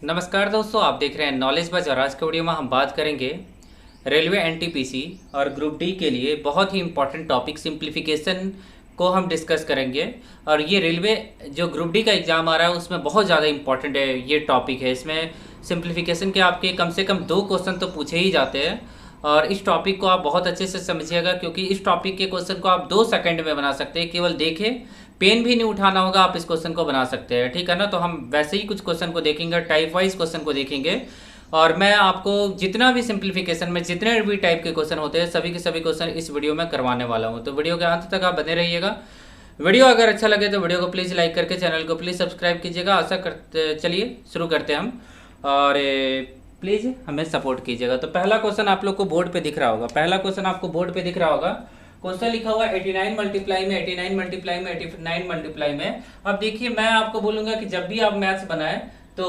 नमस्कार दोस्तों, आप देख रहे हैं नॉलेज बज और आज के वीडियो में हम बात करेंगे रेलवे एनटीपीसी और ग्रुप डी के लिए बहुत ही इंपॉर्टेंट टॉपिक सिंप्लीफिकेशन को हम डिस्कस करेंगे। और ये रेलवे जो ग्रुप डी का एग्ज़ाम आ रहा है उसमें बहुत ज़्यादा इंपॉर्टेंट है ये टॉपिक है। इसमें सिंप्लीफिकेशन के आपके कम से कम 2 क्वेश्चन तो पूछे ही जाते हैं और इस टॉपिक को आप बहुत अच्छे से समझिएगा क्योंकि इस टॉपिक के क्वेश्चन को आप 2 सेकंड में बना सकते हैं। केवल देखें, पेन भी नहीं उठाना होगा, आप इस क्वेश्चन को बना सकते हैं, ठीक है ना। तो हम वैसे ही कुछ क्वेश्चन को देखेंगे, टाइप वाइज क्वेश्चन को देखेंगे और मैं आपको जितना भी सिंप्लीफिकेशन में जितने भी टाइप के क्वेश्चन होते हैं सभी के सभी क्वेश्चन इस वीडियो में करवाने वाला हूँ। तो वीडियो के अंत तक आप बने रहिएगा। वीडियो अगर अच्छा लगे तो वीडियो को प्लीज़ लाइक करके चैनल को प्लीज़ सब्सक्राइब कीजिएगा। आशा करते चलिए शुरू करते हैं हम और प्लीज़ हमें सपोर्ट कीजिएगा। तो पहला क्वेश्चन आप लोग को बोर्ड पे दिख रहा होगा। पहला क्वेश्चन आपको बोर्ड पे दिख रहा होगा। क्वेश्चन लिखा हुआ है 89 मल्टीप्लाई में 89 मल्टीप्लाई में 89 मल्टीप्लाई में। अब देखिए, मैं आपको बोलूंगा कि जब भी आप मैथ्स बनाए तो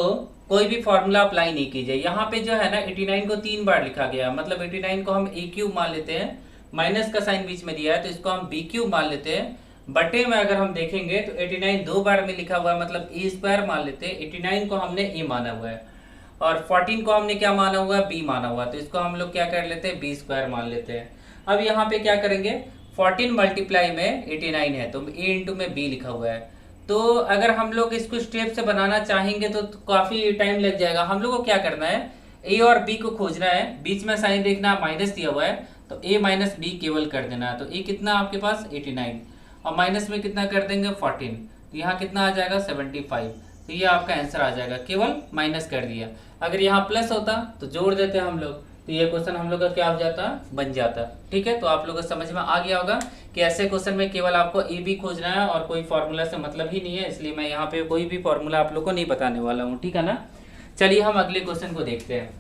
कोई भी फॉर्मूला अप्लाई नहीं कीजिए। यहाँ पे जो है ना 89 को 3 बार लिखा गया, मतलब 89 को हम ए क्यूब मान लेते हैं, माइनस का साइन बीच में दिया है तो इसको हम बी क्यूब मान लेते हैं। बटे में अगर हम देखेंगे तो 89 2 बार में लिखा हुआ है, मतलब ए स्क्वायर मान लेते हैं। 89 को हमने ए माना हुआ है और 14 को हमने क्या माना हुआ है, बी माना हुआ है, तो इसको हम लोग क्या कर लेते हैं, बी स्क्वायर मान लेते हैं। अब यहाँ पे क्या करेंगे, 14 मल्टीप्लाई में 89 है तो ए इंटू में बी लिखा हुआ है। तो अगर हम लोग इसको स्टेप से बनाना चाहेंगे तो काफ़ी टाइम लग जाएगा। हम लोग को क्या करना है, ए और बी को खोजना है, बीच में साइन देखना है, माइनस दिया हुआ है तो ए माइनस बी केवल कर देना है। तो ए कितना आपके पास 89 और माइनस में कितना कर देंगे 14, तो यहाँ कितना आ जाएगा 75। तो ये आपका आंसर आ जाएगा, केवल माइनस कर दिया। अगर यहाँ प्लस होता तो जोड़ देते हम लोग, तो ये क्वेश्चन हम लोग का क्या हो जाता, बन जाता। ठीक है, तो आप लोगों को समझ में आ गया होगा कि ऐसे क्वेश्चन में केवल आपको ए बी खोजना है और कोई फॉर्मूला से मतलब ही नहीं है, इसलिए मैं यहाँ पे कोई भी फॉर्मूला आप लोग को नहीं बताने वाला हूँ, ठीक है ना। चलिए हम अगले क्वेश्चन को देखते हैं।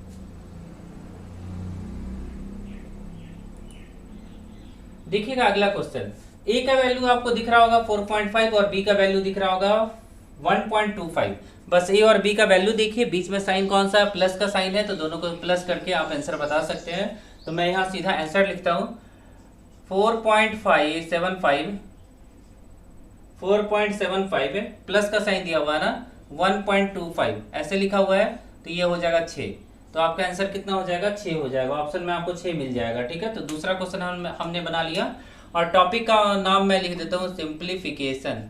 देखिएगा अगला क्वेश्चन, ए का वैल्यू आपको दिख रहा होगा 4.5 और बी का वैल्यू दिख रहा होगा 1.25। बस ए और बी का वैल्यू देखिए, बीच में साइन कौन सा है, प्लस का साइन है, तो दोनों को प्लस करके आप आंसर बता सकते हैं। तो मैं यहाँ सीधा आंसर लिखता हूँ 4.75 प्लस का साइन दिया हुआ है ना 1.25 ऐसे लिखा हुआ है, तो ये हो जाएगा 6। तो आपका आंसर कितना हो जाएगा, 6 हो जाएगा। ऑप्शन में आपको 6 मिल जाएगा, ठीक है। तो दूसरा क्वेश्चन हमने बना लिया और टॉपिक का नाम मैं लिख देता हूँ सिंप्लीफिकेशन।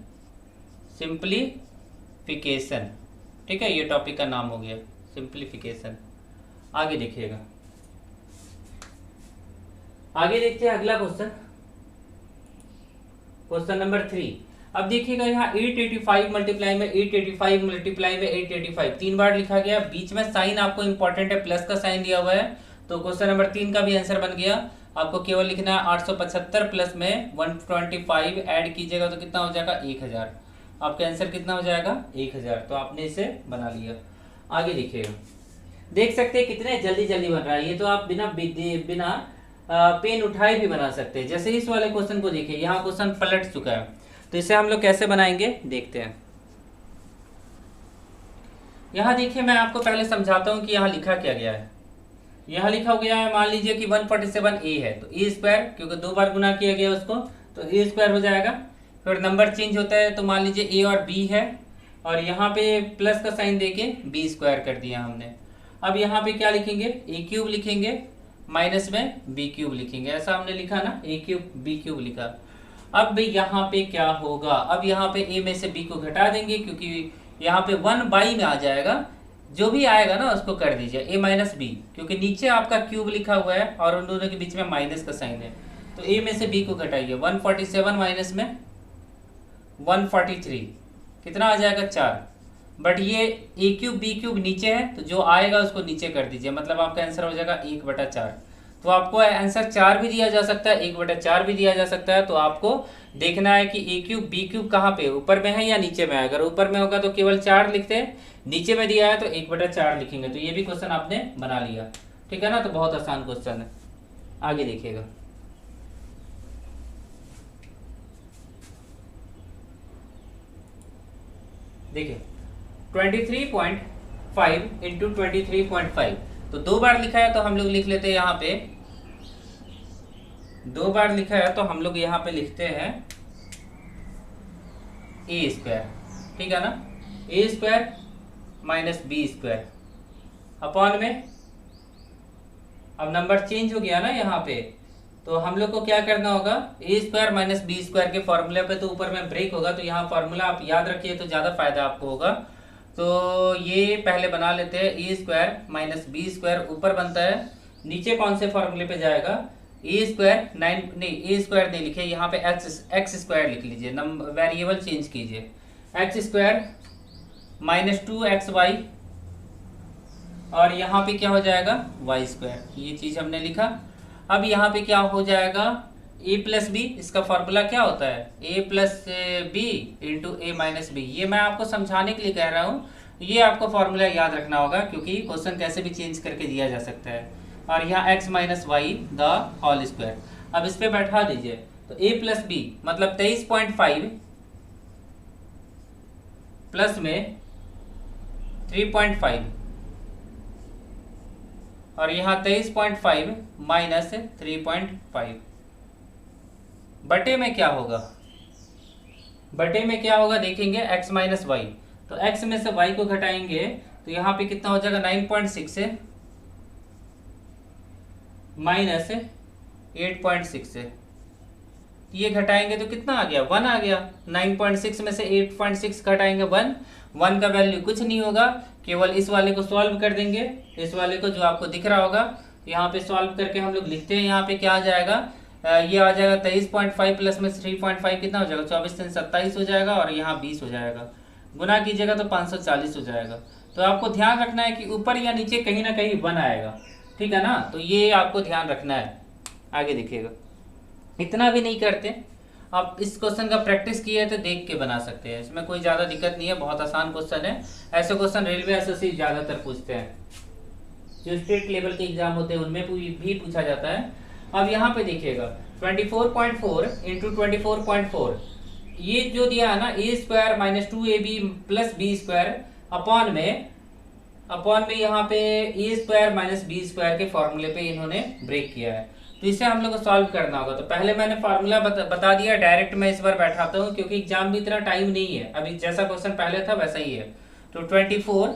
सिंप्लीफिकेशन, ठीक है, ये टॉपिक का नाम हो गया सिंप्लीफिकेशन। आगे देखिएगा, आगे देखते हैं अगला क्वेश्चन, क्वेश्चन नंबर 3। अब देखिएगा यहाँ 885 मल्टीप्लाई में 885 मल्टीप्लाई में 885 3 बार लिखा गया, बीच में साइन आपको इंपॉर्टेंट है, प्लस का साइन दिया हुआ है। तो क्वेश्चन नंबर 3 का भी आंसर बन गया। आपको केवल लिखना है 875 प्लस में 125 ऐड कीजिएगा तो कितना हो जाएगा 1000। आपका आंसर कितना हो जाएगा 1000। तो आपने इसे बना लिया। आगे देखिएगा, देख सकते हैं कितने जल्दी जल्दी बन रहा है। ये तो आप बिना पेन उठाए भी बना सकते हैं। जैसे इस वाले क्वेश्चन को देखिए, यहाँ क्वेश्चन पलट चुका है, तो इसे हम लोग कैसे बनाएंगे देखते हैं। यहाँ देखिए, मैं आपको पहले समझाता हूँ कि यहाँ लिखा क्या गया है। यहाँ लिखा गया है, मान लीजिए कि 147 ए है तो ए स्क्वायर, क्योंकि 2 बार गुना किया गया उसको, तो ए स्क्वायर हो जाएगा। फिर नंबर चेंज होता है तो मान लीजिए ए और बी है और यहाँ पे प्लस का साइन देके बी स्क्वायर कर दिया हमने। अब यहाँ पे क्या लिखेंगे, ए क्यूब लिखेंगे, माइनस में बी क्यूब लिखेंगे, ऐसा हमने लिखा ना, ए क्यूब बी क्यूब लिखा। अब यहाँ पे क्या होगा, अब यहाँ पे ए में से बी को घटा देंगे क्योंकि यहाँ पे 1 में आ जाएगा, जो भी आएगा ना उसको कर दीजिए ए माइनस बी, क्योंकि नीचे आपका क्यूब लिखा हुआ है और उन दोनों के बीच में माइनस का साइन है। तो ए में से बी को घटाइए, 147 माइनस में 143 कितना आ जाएगा 4। बट ये ए क्यूब बी क्यूब नीचे है तो जो आएगा उसको नीचे कर दीजिए, मतलब आपका आंसर हो जाएगा 1/4। तो आपको आंसर 4 भी दिया जा सकता है, 1/4 भी दिया जा सकता है। तो आपको देखना है कि ए क्यूब बी क्यूब कहाँ पे, ऊपर में है या नीचे में है। अगर ऊपर में होगा तो केवल 4 लिखते हैं, नीचे में दिया है तो 1/4 लिखेंगे। तो ये भी क्वेश्चन आपने बना लिया, ठीक है ना। तो बहुत आसान क्वेश्चन है। आगे देखिएगा, देखिए 23.5 इंटू 23.5, तो 2 बार लिखा है तो हम लोग लिख लेते हैं यहाँ पे, 2 बार लिखा है तो हम लोग यहाँ पे लिखते हैं ए स्क्वायर, ठीक है ना, A square minus B square. Upon में, अब नंबर चेंज हो गया ना यहाँ पे, तो हम लोग को क्या करना होगा, ए स्क्वायर माइनस बी स्क्वायर के फॉर्मूले पे तो ऊपर में ब्रेक होगा, तो यहाँ फॉर्मूला आप याद रखिए तो ज़्यादा फायदा आपको होगा। तो ये पहले बना लेते हैं, ए स्क्वायर माइनस बी स्क्वायर ऊपर बनता है, नीचे कौन से फॉर्मूले पे जाएगा, ए स्क्वायर 9 नहीं, ए स्क्वायर नहीं लिखे यहाँ पे, एक्स स्क्वायर लिख लीजिए, नंबर वेरिएबल चेंज कीजिए, एक्स स्क्वायर माइनस 2xy, और यहाँ पे क्या हो जाएगा वाई स्क्वायर, ये चीज़ हमने लिखा। अब यहाँ पे क्या हो जाएगा, ए प्लस बी, इसका फॉर्मूला क्या होता है, A plus B into A minus B, ये मैं आपको समझाने के लिए कह रहा हूँ, ये आपको फॉर्मूला याद रखना होगा क्योंकि क्वेश्चन कैसे भी चेंज करके दिया जा सकता है। और यहाँ x minus y the whole square, अब इस पर बैठा दीजिए, तो ए प्लस बी मतलब 23.5 प्लस में 3.5, और यहाँ 23.5 माइनस 3.5, बटे में क्या होगा, बटे में क्या होगा देखेंगे, x माइनस वाई, तो x में से y को घटाएंगे तो यहाँ पे कितना हो जाएगा 9.6 माइनस 8.6, ये घटाएंगे तो कितना आ गया 1 आ गया, 9.6 में से 8.6 घटाएंगे 1 का वैल्यू कुछ नहीं होगा, केवल इस वाले को सॉल्व कर देंगे, इस वाले को जो आपको दिख रहा होगा यहाँ पे सॉल्व करके हम लोग लिखते हैं, यहाँ पे क्या आ जाएगा, ये आ जाएगा 23.5 प्लस में 3.5 कितना हो जाएगा 24 से 27 हो जाएगा, और यहाँ 20 हो जाएगा, गुना कीजिएगा तो 540 हो जाएगा। तो आपको ध्यान रखना है कि ऊपर या नीचे कहीं ना कहीं 1 आएगा, ठीक है ना, तो ये आपको ध्यान रखना है। आगे देखिएगा, इतना भी नहीं करते, आप इस क्वेश्चन का प्रैक्टिस किए है तो देख के बना सकते हैं, इसमें कोई ज़्यादा दिक्कत नहीं है, बहुत आसान क्वेश्चन है। ऐसे क्वेश्चन रेलवे एसएससी ज़्यादातर पूछते हैं, जो स्टेट लेवल के एग्जाम होते हैं उनमें भी पूछा जाता है। अब यहाँ पे देखिएगा 24.4 इंटू 24.4, ये जो दिया है ना, A square minus 2ab plus B square upon में यहाँ पे A square minus B square के फॉर्मूले पे इन्होंने ब्रेक किया है, तो इसे हम लोग को सॉल्व करना होगा। तो पहले मैंने फार्मूला बता दिया, डायरेक्ट मैं इस बार बैठाता हूँ क्योंकि एग्जाम में इतना टाइम नहीं है, अभी जैसा क्वेश्चन पहले था वैसा ही है। तो 24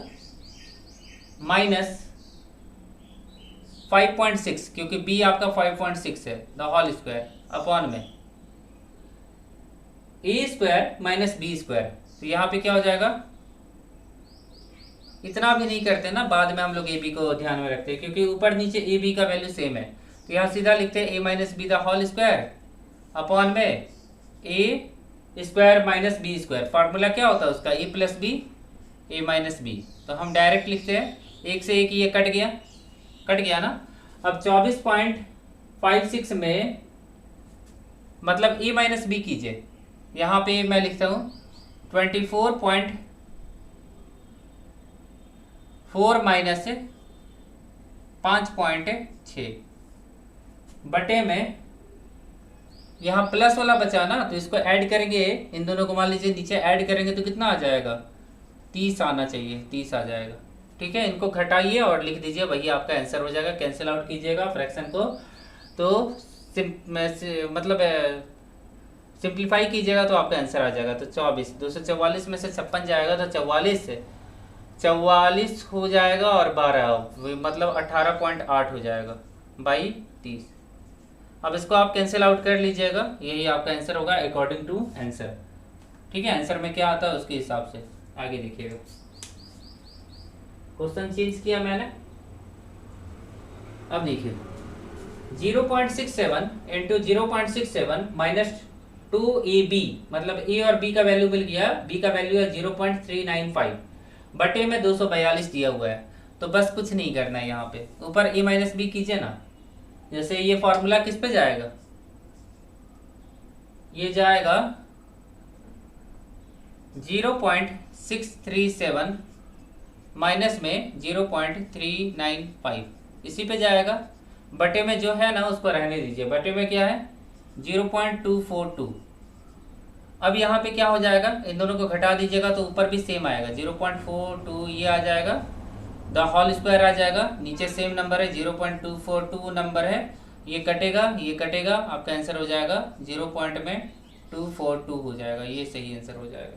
माइनस 5.6, क्योंकि b आपका 5.6 है, द होल स्क्वायर अपॉन में A square minus B square, तो यहाँ पे क्या हो जाएगा, इतना भी नहीं करते ना, बाद में हम लोग ए बी को ध्यान में रखते हैं क्योंकि ऊपर नीचे ए बी का वैल्यू सेम है, तो यहाँ सीधा लिखते हैं A minus B the whole square upon में A square minus B square, formula क्या होता है उसका, A plus B A minus B, तो हम डायरेक्ट लिखते हैं, एक से एक ये कट गया ना। अब 24.56 में मतलब ए माइनस बी कीजिए, यहाँ पे मैं लिखता हूँ 24.4 माइनस 5.6 बटे में, यहाँ प्लस वाला बचा ना, तो इसको ऐड करेंगे, इन दोनों को मान लीजिए नीचे ऐड करेंगे तो कितना आ जाएगा 30 आना चाहिए, 30 आ जाएगा, ठीक है। इनको घटाइए और लिख दीजिए, वही आपका आंसर हो जाएगा। कैंसिल आउट कीजिएगा फ्रैक्शन को, तो मतलब सिंप्लीफाई कीजिएगा तो आपका आंसर आ जाएगा। तो 24 244 में से 56 जाएगा तो 44 हो जाएगा, और 12 मतलब 18.8 हो जाएगा बाई 30। अब इसको आप कैंसिल आउट कर लीजिएगा, यही आपका आंसर होगा अकॉर्डिंग टू आंसर, ठीक है। आंसर में क्या आता है उसके हिसाब से आगे देखिएगा। क्वेश्चन चेंज किया मैंने, अब देखिए 0.67 इंटू 0.67 माइनस 2ab, मतलब a और b का वैल्यू मिल गया, b का वैल्यू है 0.395 बटे में 242 दिया हुआ है, तो बस कुछ नहीं करना है, यहाँ पे ऊपर a माइनस बी कीजिए ना। जैसे ये फॉर्मूला किस पे जाएगा, ये जाएगा 0.637 माइनस में 0.395, इसी पे जाएगा। बटे में जो है ना उसको रहने दीजिए, बटे में क्या है 0.242। अब यहाँ पे क्या हो जाएगा, इन दोनों को घटा दीजिएगा तो ऊपर भी सेम आएगा 0.42, ये आ जाएगा, द होल स्क्वायर आ जाएगा, नीचे सेम नंबर है 0.242 नंबर है, ये कटेगा आपका आंसर हो जाएगा 0.242 हो जाएगा, ये सही आंसर हो जाएगा।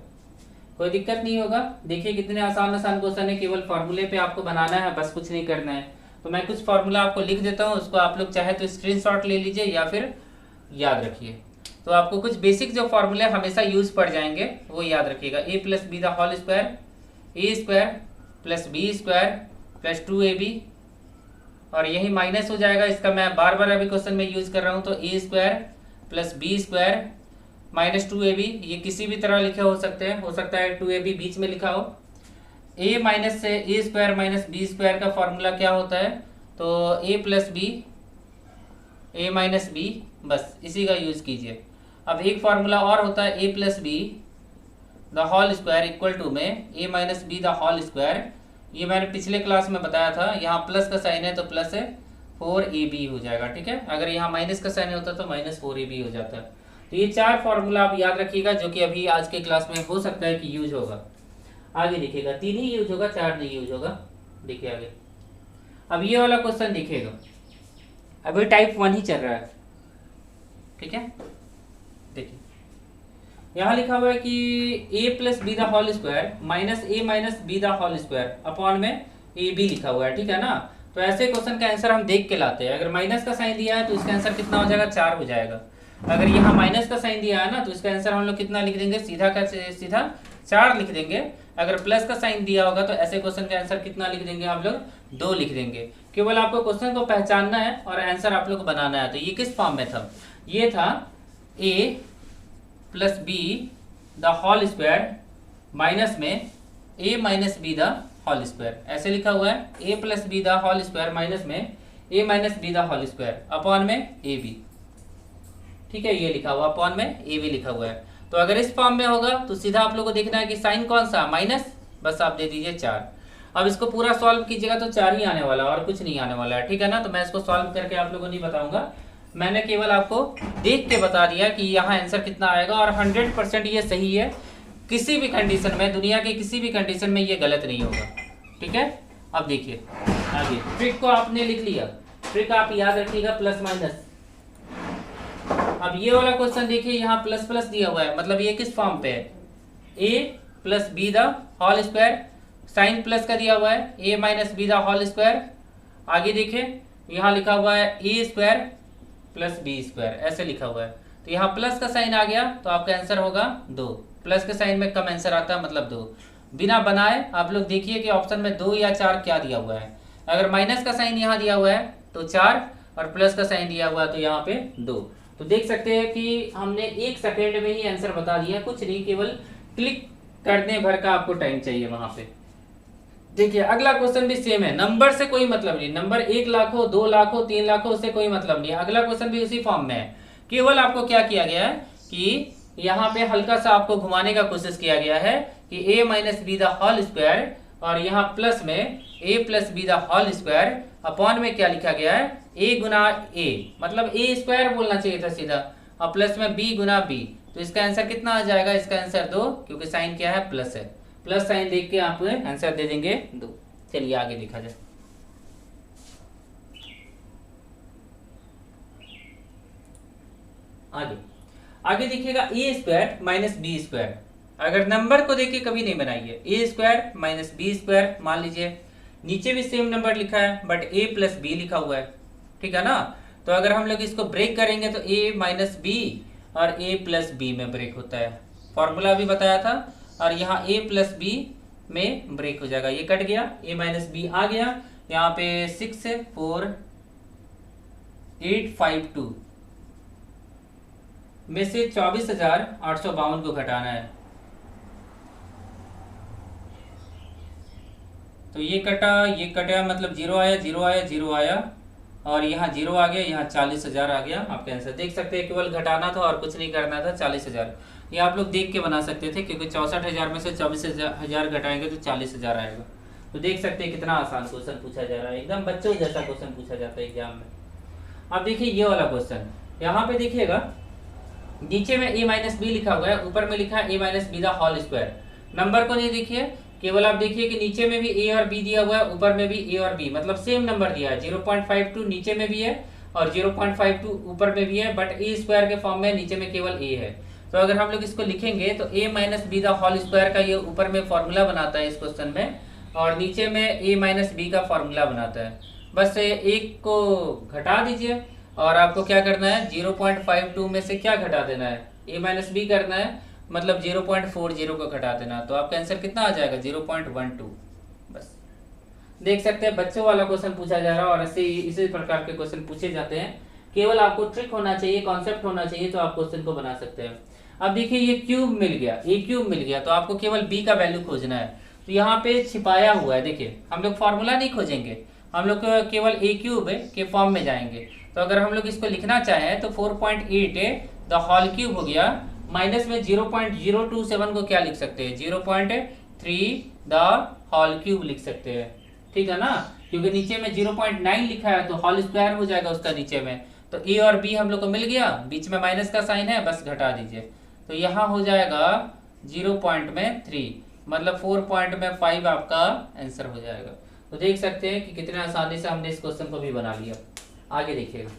कोई दिक्कत नहीं होगा। देखिए कितने आसान आसान क्वेश्चन है, केवल फॉर्मूले पे आपको बनाना है, बस कुछ नहीं करना है। तो मैं कुछ फॉर्मूला आपको लिख देता हूँ, उसको आप लोग चाहे तो स्क्रीनशॉट ले लीजिए या फिर याद रखिए। तो आपको कुछ बेसिक जो फॉर्मूले हमेशा यूज पड़ जाएंगे वो याद रखिएगा। A plus B the whole square, A square plus B square plus 2ab, और यही माइनस हो जाएगा, इसका मैं बार बार अभी क्वेश्चन में यूज कर रहा हूँ। तो A square plus B square minus 2ab, ये किसी भी तरह लिखे हो सकते हैं, हो सकता है 2ab बीच में लिखा हो। ए माइनस से ए स्क्वायर माइनस बी स्क्वायर का फॉर्मूला क्या होता है, तो ए plus B A minus B, बस इसी का यूज कीजिए। अब एक फॉर्मूला और होता है A plus B the whole square equal to में A minus B the whole square, ये मैंने पिछले क्लास में बताया था। यहाँ प्लस का साइन है तो प्लस है 4ab हो जाएगा, ठीक है। अगर यहाँ माइनस का साइन होता तो माइनस 4ab हो जाता है। तो ये 4 फॉर्मूला आप याद रखिएगा, जो कि अभी आज के क्लास में हो सकता है कि यूज होगा। आगे देखिएगा 3 ही यूज होगा, 4 नहीं यूज होगा। देखिए आगे, अब ये वाला क्वेश्चन देखिएगा, अभी टाइप 1 ही चल रहा है, ठीक है। देखिए यहाँ लिखा हुआ है कि a plus B the whole square minus a minus B the whole square upon में ए बी लिखा हुआ है, ठीक है ना। तो ऐसे क्वेश्चन का आंसर हम देख के लाते हैं। अगर माइनस का साइन दिया है तो इसका आंसर कितना हो जाएगा, 4 हो जाएगा। अगर यहाँ माइनस का साइन दिया है ना तो इसका आंसर हम लोग कितना लिख देंगे, सीधा का सीधा 4 लिख देंगे। अगर प्लस का साइन दिया होगा तो ऐसे क्वेश्चन का आंसर कितना लिख देंगे आप लोग, 2 लिख देंगे। केवल आपको क्वेश्चन को पहचानना है और आंसर आप लोग को बनाना है। तो ये किस फॉर्म में था, ये था A plus B the whole square minus में A minus B the whole square, ऐसे लिखा हुआ है। A plus B the whole square minus में A minus B the whole square upon में ए बी, ठीक है। ये लिखा हुआ अपॉन में ए बी लिखा हुआ है। तो अगर इस फॉर्म में होगा तो सीधा आप लोग को देखना है कि साइन कौन सा, माइनस, बस आप दे दीजिए 4। अब इसको पूरा सॉल्व कीजिएगा तो 4 ही आने वाला और कुछ नहीं आने वाला है, ठीक है ना। तो मैं इसको सॉल्व करके आप लोगों को नहीं बताऊंगा, मैंने केवल आपको देख के बता दिया कि यहाँ आंसर कितना आएगा, और 100% ये सही है। किसी भी कंडीशन में, दुनिया के किसी भी कंडीशन में ये गलत नहीं होगा, ठीक है। अब देखिए आगे, ट्रिक को आपने लिख लिया, ट्रिक आप याद रखिएगा, प्लस माइनस। अब ये वाला क्वेश्चन देखिए, यहाँ प्लस प्लस दिया हुआ है, मतलब ये किस फॉर्म पे है, A plus B the whole square, sign plus का दिया हुआ है, A minus B the whole square. आगे देखिए यहाँ लिखा हुआ है A square plus B square, ऐसे लिखा हुआ है। तो यहाँ प्लस का साइन आ गया तो आपका आंसर होगा 2। प्लस के साइन में कम आंसर आता है, मतलब 2। बिना बनाए आप लोग देखिए कि ऑप्शन में 2 या 4 क्या दिया हुआ है। अगर माइनस का साइन यहाँ दिया हुआ है तो 4, और प्लस का साइन दिया हुआ है तो यहाँ पे 2। तो देख सकते हैं कि हमने 1 सेकेंड में ही आंसर बता दिया, कुछ नहीं, केवल क्लिक करने भर का आपको टाइम चाहिए वहां पे। देखिए अगला क्वेश्चन भी सेम है, नंबर से कोई मतलब नहीं, नंबर 1 लाख हो, 2 लाख हो, 3 लाख हो, उससे कोई मतलब नहीं। अगला क्वेश्चन भी उसी फॉर्म में है, केवल आपको क्या किया गया है कि यहाँ पे हल्का सा आपको घुमाने का कोशिश किया गया है कि a minus B the whole square, और यहाँ प्लस में a plus B the whole square upon में क्या लिखा गया है, a गुना a, मतलब a स्क्वायर बोलना चाहिए था सीधा, और प्लस में b गुना b। तो इसका आंसर कितना आ जाएगा, इसका आंसर 2, क्योंकि साइन क्या है, प्लस है। प्लस साइन देख के आप आंसर दे देंगे 2। चलिए आगे देखा जाए। आगे आगे देखिएगा ए स्क्वायर माइनस बी स्क्वायर। अगर नंबर को देखिए कभी नहीं बनाइए, ए स्क्वायर माइनस बी स्क्वायर, मान लीजिए नीचे भी सेम नंबर लिखा है बट ए प्लस बी लिखा हुआ है, ठीक है ना। तो अगर हम लोग इसको ब्रेक करेंगे तो ए माइनस बी और ए प्लस बी में ब्रेक होता है, फॉर्मूला भी बताया था। और यहाँ a प्लस बी में ब्रेक हो जाएगा, ये कट गया, a माइनस बी आ गया, यहाँ पे 64852 में से 24,852 को घटाना है। तो ये कटा, ये कटा, मतलब 0 आया, 0 आया, 0 आया, और यहाँ 0 आ गया, यहाँ 40,000 आ गया। आपका आंसर देख सकते हैं, केवल घटाना था और कुछ नहीं करना था, 40,000। ये आप लोग देख के बना सकते थे, क्योंकि 64,000 में से 24,000 घटाएंगे तो 40,000 आएगा। तो देख सकते हैं कितना आसान क्वेश्चन पूछा जा रहा है, एकदम बच्चों जैसा क्वेश्चन पूछा जाता है एग्जाम में। अब देखिए ये वाला क्वेश्चन, यहाँ पे देखिएगा नीचे में a माइनस बी लिखा हुआ है, ऊपर में लिखा है a minus B the whole square. Number को नहीं देखिए, केवल आप देखिए कि नीचे में भी a और b दिया हुआ है, ऊपर में भी a और b, मतलब सेम नंबर दिया है। 0.52 नीचे में भी है और 0.52 ऊपर में भी है, बट a स्क्वायर के फॉर्म में नीचे में केवल a है। तो अगर हम लोग इसको लिखेंगे तो a minus B the whole square का ये ऊपर में फॉर्मूला बनाता है इस क्वेश्चन में, और नीचे में a माइनस बी का फॉर्मूला बनाता है। बस एक को घटा दीजिए और आपको क्या करना है, 0.52 में से क्या घटा देना है, a माइनस बी करना है, मतलब 0.40 को घटा देना, तो आपका आंसर कितना आ जाएगा, 0.12। बस देख सकते हैं बच्चों वाला क्वेश्चन पूछा जा रहा है और ऐसे इसी प्रकार के क्वेश्चन पूछे जाते हैं। केवल आपको ट्रिक होना चाहिए, कॉन्सेप्ट होना चाहिए, तो आप क्वेश्चन को बना सकते हैं। अब देखिए ये क्यूब मिल गया, ए क्यूब मिल गया, तो आपको केवल बी का वैल्यू खोजना है। तो यहाँ पे छिपाया हुआ है, देखिए हम लोग फॉर्मूला नहीं खोजेंगे, हम लोग केवल ए क्यूब के फॉर्म में जाएंगे। तो अगर हम लोग इसको लिखना चाहें तो 4.8 द होल क्यूब हो गया, माइनस में 0.027 को क्या लिख सकते हैं, 0.3 द होल क्यूब लिख सकते हैं, ठीक है ना, क्योंकि नीचे में 0.9 लिखा है तो होल स्क्वायर हो जाएगा उसका नीचे में। तो ए और बी हम लोग को मिल गया, बीच में माइनस का साइन है, बस घटा दीजिए, तो यहाँ हो जाएगा 0.3, मतलब 4.5 आपका आंसर हो जाएगा। तो देख सकते हैं कि कितने आसानी से हमने इस क्वेश्चन को भी बना लिया। आगे देखिएगा,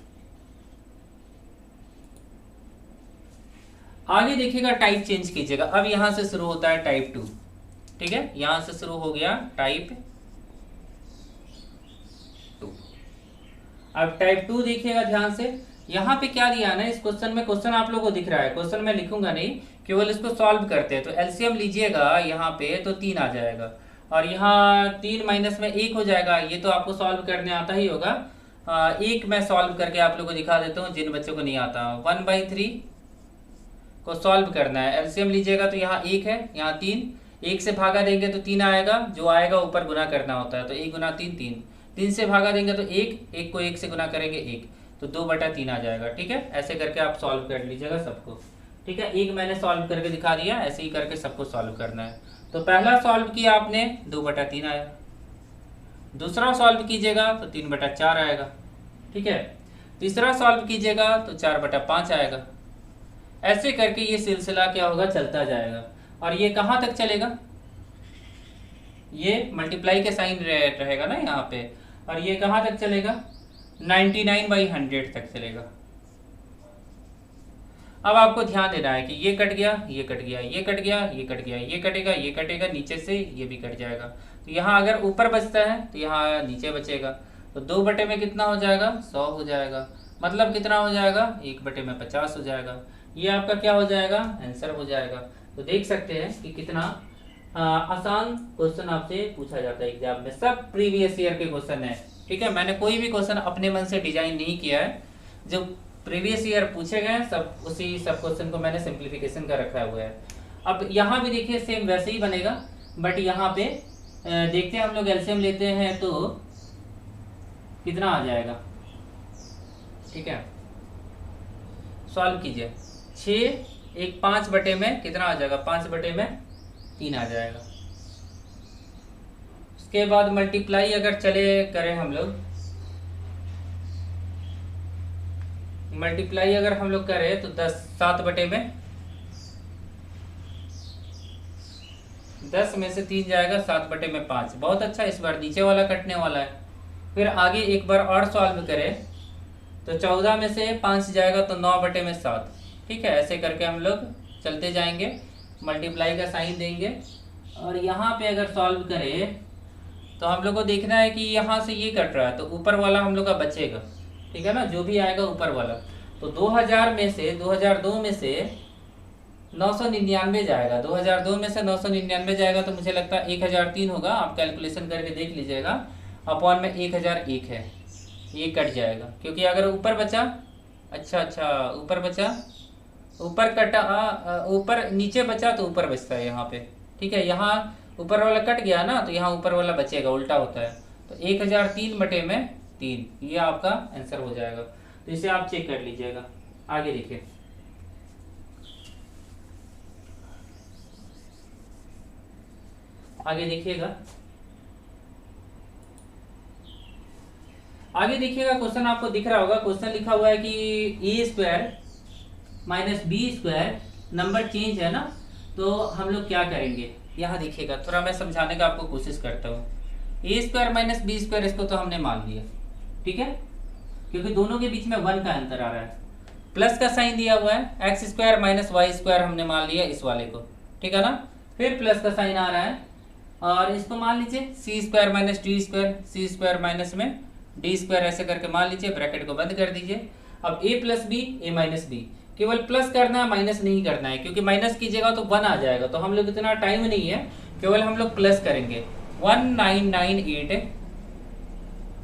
आगे देखिएगा, टाइप चेंज कीजिएगा। अब यहां से शुरू होता है टाइप 2, ठीक है, यहां से शुरू हो गया टाइप 2। अब टाइप 2 देखिएगा ध्यान से, यहाँ पे क्या दिया ना इस क्वेश्चन में, क्वेश्चन आप लोगों को दिख रहा है, क्वेश्चन में लिखूंगा नहीं, केवल इसको सॉल्व करते हैं। तो एलसीएम लीजिएगा यहाँ पे तो 3 आ जाएगा, और यहाँ 3 माइनस में 1 हो जाएगा, ये तो आपको सॉल्व करने आता ही होगा। एक मैं सॉल्व करके आप लोगों को दिखा देता हूँ जिन बच्चों को नहीं आता। 1/3 को सॉल्व करना है, एलसीएम लीजिएगा तो यहाँ 1 है, यहाँ 3, 1 से भागा देंगे तो 3 आएगा, जो आएगा ऊपर गुना करना होता है, तो 1 गुना 3 3, 3 से भागा देंगे तो 1, 1 को 1 से गुना करेंगे 1, तो 2/3 आ जाएगा, ठीक है। ऐसे करके आप सॉल्व कर लीजिएगा सबको, ठीक है। एक मैंने सॉल्व करके दिखा दिया, ऐसे ही करके सबको सॉल्व करना है। तो पहला सॉल्व किया आपने, 2/3 आया, दूसरा सॉल्व कीजिएगा तो 3/4 आएगा, ठीक है, तीसरा सॉल्व कीजिएगा तो 4/5 आएगा। ऐसे करके ये सिलसिला क्या होगा, चलता जाएगा। और ये कहाँ तक चलेगा, ये मल्टीप्लाई के साइन रहेगा ना यहाँ पे, और ये कहाँ तक चलेगा, 99/100 तक चलेगा। अब आपको ध्यान देना है कि ये कट गया, ये कट गया, ये कट गया, ये कट गया, ये कटेगा, ये कटेगा, नीचे से ये भी कट जाएगा। तो यहाँ अगर ऊपर बचता है तो यहाँ नीचे बचेगा, तो 2 में कितना हो जाएगा, 100 हो जाएगा, मतलब कितना हो जाएगा, 1 में 50 हो जाएगा। ये आपका क्या हो जाएगा, आंसर हो जाएगा। तो देख सकते हैं कि कितना आसान क्वेश्चन आपसे पूछा जाता है एग्जाम में, सब प्रीवियस ईयर के क्वेश्चन है, ठीक है। मैंने कोई भी क्वेश्चन अपने मन से डिजाइन नहीं किया है, जो प्रीवियस ईयर पूछे गए सब उसी सब क्वेश्चन को मैंने सिंप्लीफिकेशन का रखा हुआ है। अब यहाँ भी देखिए सेम वैसे ही बनेगा, बट यहाँ पे देखते हैं हम लोग एलसीएम लेते हैं तो कितना आ जाएगा, ठीक है। सॉल्व कीजिए, 6 1 5 में कितना आ जाएगा, 5/3 आ जाएगा। उसके बाद मल्टीप्लाई अगर चले करें हम लोग, मल्टीप्लाई अगर हम लोग करें तो 10 में से 3 जाएगा, 7/5। बहुत अच्छा, इस बार नीचे वाला कटने वाला है। फिर आगे एक बार और सॉल्व करें तो 14 में से 5 जाएगा तो 9/7, ठीक है। ऐसे करके हम लोग चलते जाएंगे, मल्टीप्लाई का साइन देंगे, और यहाँ पे अगर सॉल्व करें तो हम लोग को देखना है कि यहाँ से ये कट रहा है तो ऊपर वाला हम लोग का बचेगा, ठीक है ना, जो भी आएगा ऊपर वाला। तो 2000 में से 2002 में से 999 जाएगा, 2002 में से 999 जाएगा तो मुझे लगता है 1003 होगा, आप कैलकुलेशन करके देख लीजिएगा। अपॉन में 1001 है, ये कट जाएगा, क्योंकि अगर ऊपर बचा, अच्छा ऊपर बचा, ऊपर कटा, ऊपर नीचे बचा तो ऊपर बचता है यहाँ पे, ठीक है। यहाँ ऊपर वाला कट गया ना तो यहाँ ऊपर वाला बचेगा, उल्टा होता है। तो 1003/3, ये आपका आंसर हो जाएगा। तो इसे आप चेक कर लीजिएगा। आगे देखिए, आगे देखिएगा, आगे देखिएगा। क्वेश्चन आपको दिख रहा होगा, क्वेश्चन लिखा हुआ है कि a² - b² नंबर चेंज है ना, तो हम लोग क्या करेंगे, यहाँ देखिएगा। थोड़ा मैं समझाने का आपको कोशिश करता हूँ। a² - b² इसको तो हमने मान लिया, ठीक है, क्योंकि दोनों के बीच में 1 का अंतर आ रहा है। प्लस का साइन दिया हुआ है, x square minus y square हमने मान लिया इस वाले को, ठीक है ना। फिर प्लस का साइन आ रहा है और इसको मान लीजिए सी स्क्वायर माइनस डी स्क्वायर, सी स्क्वायर माइनस में डी स्क्वायर, ऐसे करके मान लीजिए, ब्रैकेट को बंद कर दीजिए। अब ए plus B, A minus B, केवल प्लस करना है, माइनस नहीं करना है, क्योंकि माइनस कीजिएगा तो 1 आ जाएगा, तो हम लोग इतना टाइम नहीं है, केवल हम लोग प्लस करेंगे। 1998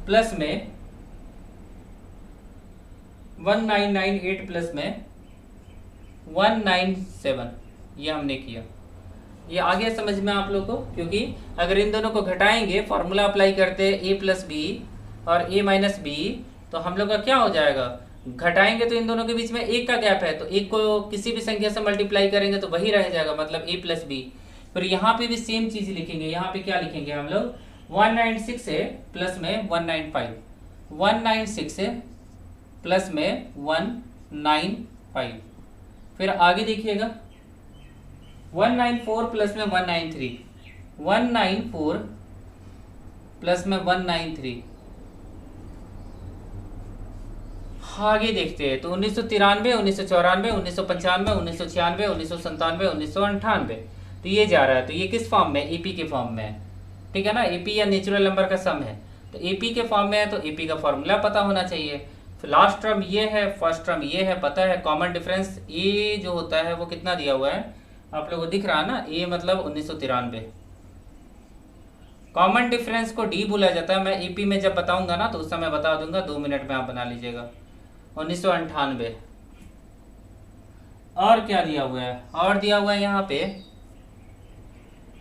प्लस में 1998 प्लस में 197, ये हमने किया। ये आ गया समझ में आप लोग को, क्योंकि अगर इन दोनों को घटाएंगे, फॉर्मूला अप्लाई करते ए प्लस बी और ए माइनस बी, तो हम लोग का क्या हो जाएगा, घटाएंगे तो इन दोनों के बीच में एक का गैप है, तो एक को किसी भी संख्या से मल्टीप्लाई करेंगे तो वही रह जाएगा, मतलब ए प्लस बी। फिर यहाँ पे भी सेम चीज लिखेंगे, यहाँ पे क्या लिखेंगे हम लोग, 196 है प्लस में 195, 196 है प्लस में 195। फिर आगे देखिएगा 194 प्लस में 193, 194 प्लस में 193। आगे देखते हैं तो 1993, 1994, 1995, 1996, 1997, 1998, तो ये जा रहा है, तो ये किस फॉर्म में, एपी के फॉर्म में है, ठीक है ना। एपी या नेचुरल नंबर का सम है, तो एपी के फॉर्म में है, तो एपी का फॉर्मूला पता होना चाहिए। फिर लास्ट टर्म ये है, फर्स्ट टर्म ये है, पता है। कॉमन डिफरेंस ए जो होता है वो कितना दिया हुआ है आप लोगों को दिख रहा है ना, ए मतलब 1993। कॉमन डिफरेंस को डी बोला जाता है, मैं एपी में जब बताऊंगा ना तो उस समय बता दूंगा, 2 मिनट में आप बना लीजिएगा। 1998। और क्या दिया हुआ है, और दिया हुआ है यहाँ पे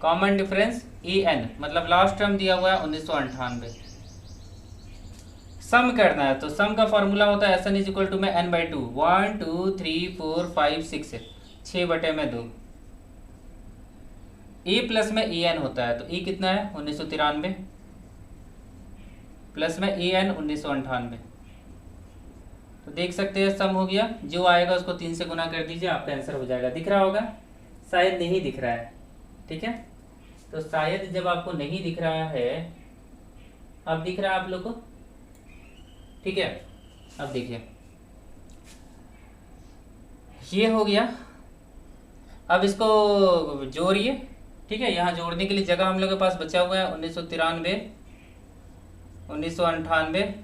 कॉमन डिफरेंस ए एन, मतलब लास्ट टर्म दिया हुआ है 1998। सम करना है, तो सम का फॉर्मूला होता है S n is equal to में एन बाई 2, 1 2 3 4 5 6 है, 6/2। ए प्लस में ए एन होता है, तो ए कितना है 1993 प्लस में ए एन 1998, तो देख सकते हैं सम हो गया। जो आएगा उसको 3 से गुना कर दीजिए, आपका आंसर हो जाएगा। दिख रहा होगा, शायद नहीं दिख रहा है, ठीक है। तो शायद जब आपको नहीं दिख रहा है, अब दिख रहा है आप लोग को, ठीक है। अब देखिए ये हो गया, अब इसको जोड़िए, ठीक है। यहाँ जोड़ने के लिए जगह हम लोग के पास बचा हुआ है 1993, 1998,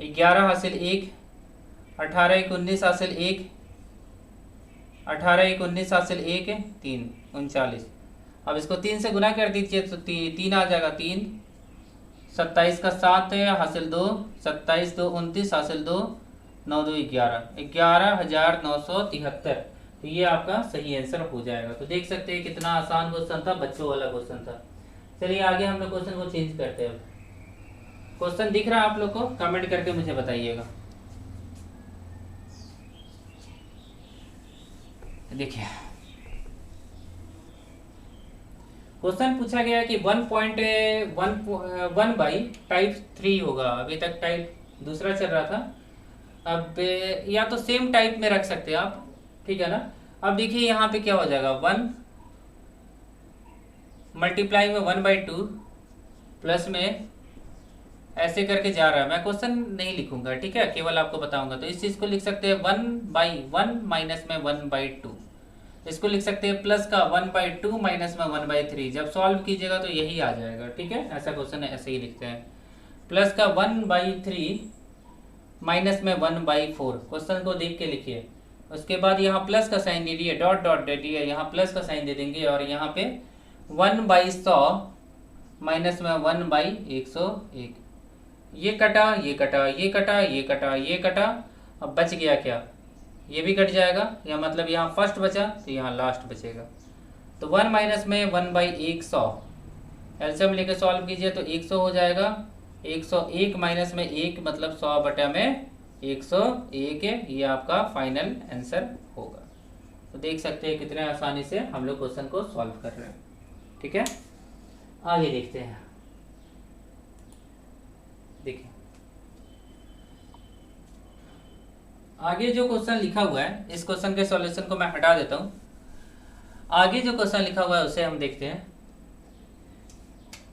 11 हासिल 1, 18 1 19 हासिल 1, 18 1 19 हासिल 1 3 39। अब इसको 3 से गुना कर दीजिए तो 3 आ जाएगा, 3 27 का 7 है हासिल 2, 27 2 29 हासिल 2, 9 2 11, 11,973। तो ये आपका सही आंसर हो जाएगा। तो देख सकते हैं कितना आसान क्वेश्चन था, बच्चों वाला क्वेश्चन था। चलिए आगे हम लोग क्वेश्चन को चेंज करते हैं। क्वेश्चन दिख रहा है आप लोग को, कमेंट करके मुझे बताइएगा। देखिए क्वेश्चन पूछा गया कि 1.1 बाई टाइप 3 होगा। अभी तक टाइप दूसरा चल रहा था, अब या तो सेम टाइप में रख सकते हैं आप, ठीक है ना। अब देखिए यहाँ पे क्या हो जाएगा, 1 मल्टीप्लाई में 1/2 प्लस में ऐसे करके जा रहा है। मैं क्वेश्चन नहीं लिखूंगा, ठीक है, केवल आपको बताऊंगा। तो इस चीज़ को लिख सकते हैं 1/1 माइनस में 1/2। इसको लिख सकते हैं प्लस का 1/2 माइनस में 1/3। जब सॉल्व कीजिएगा तो यही आ जाएगा, ठीक है। ऐसा क्वेश्चन है, ऐसे ही लिखते हैं। प्लस का 1/3 माइनस में 1/4। क्वेश्चन को देख के लिखिए। उसके बाद यहाँ प्लस का साइन दे दिए, डॉट डॉट दे दिए, यहाँ प्लस का साइन दे देंगे और यहाँ पे 1/100 माइनस में 1/101। ये कटा, ये कटा, ये कटा, ये कटा, ये कटा। अब बच गया क्या, ये भी कट जाएगा, या मतलब यहाँ फर्स्ट बचा तो यहाँ लास्ट बचेगा। तो 1 माइनस में 1/100, एलसीएम लेके सॉल्व कीजिए तो 100 हो जाएगा। 101 माइनस में 1 मतलब 100 में 101 है। ये आपका फाइनल आंसर होगा। तो देख सकते हैं कितने आसानी से हम लोग क्वेश्चन को सॉल्व कर रहे हैं, ठीक है। आगे देखते हैं। देखिए आगे जो क्वेश्चन लिखा हुआ है, इस क्वेश्चन के सॉल्यूशन को मैं हटा देता हूं। आगे जो क्वेश्चन लिखा हुआ है उसे हम देखते हैं।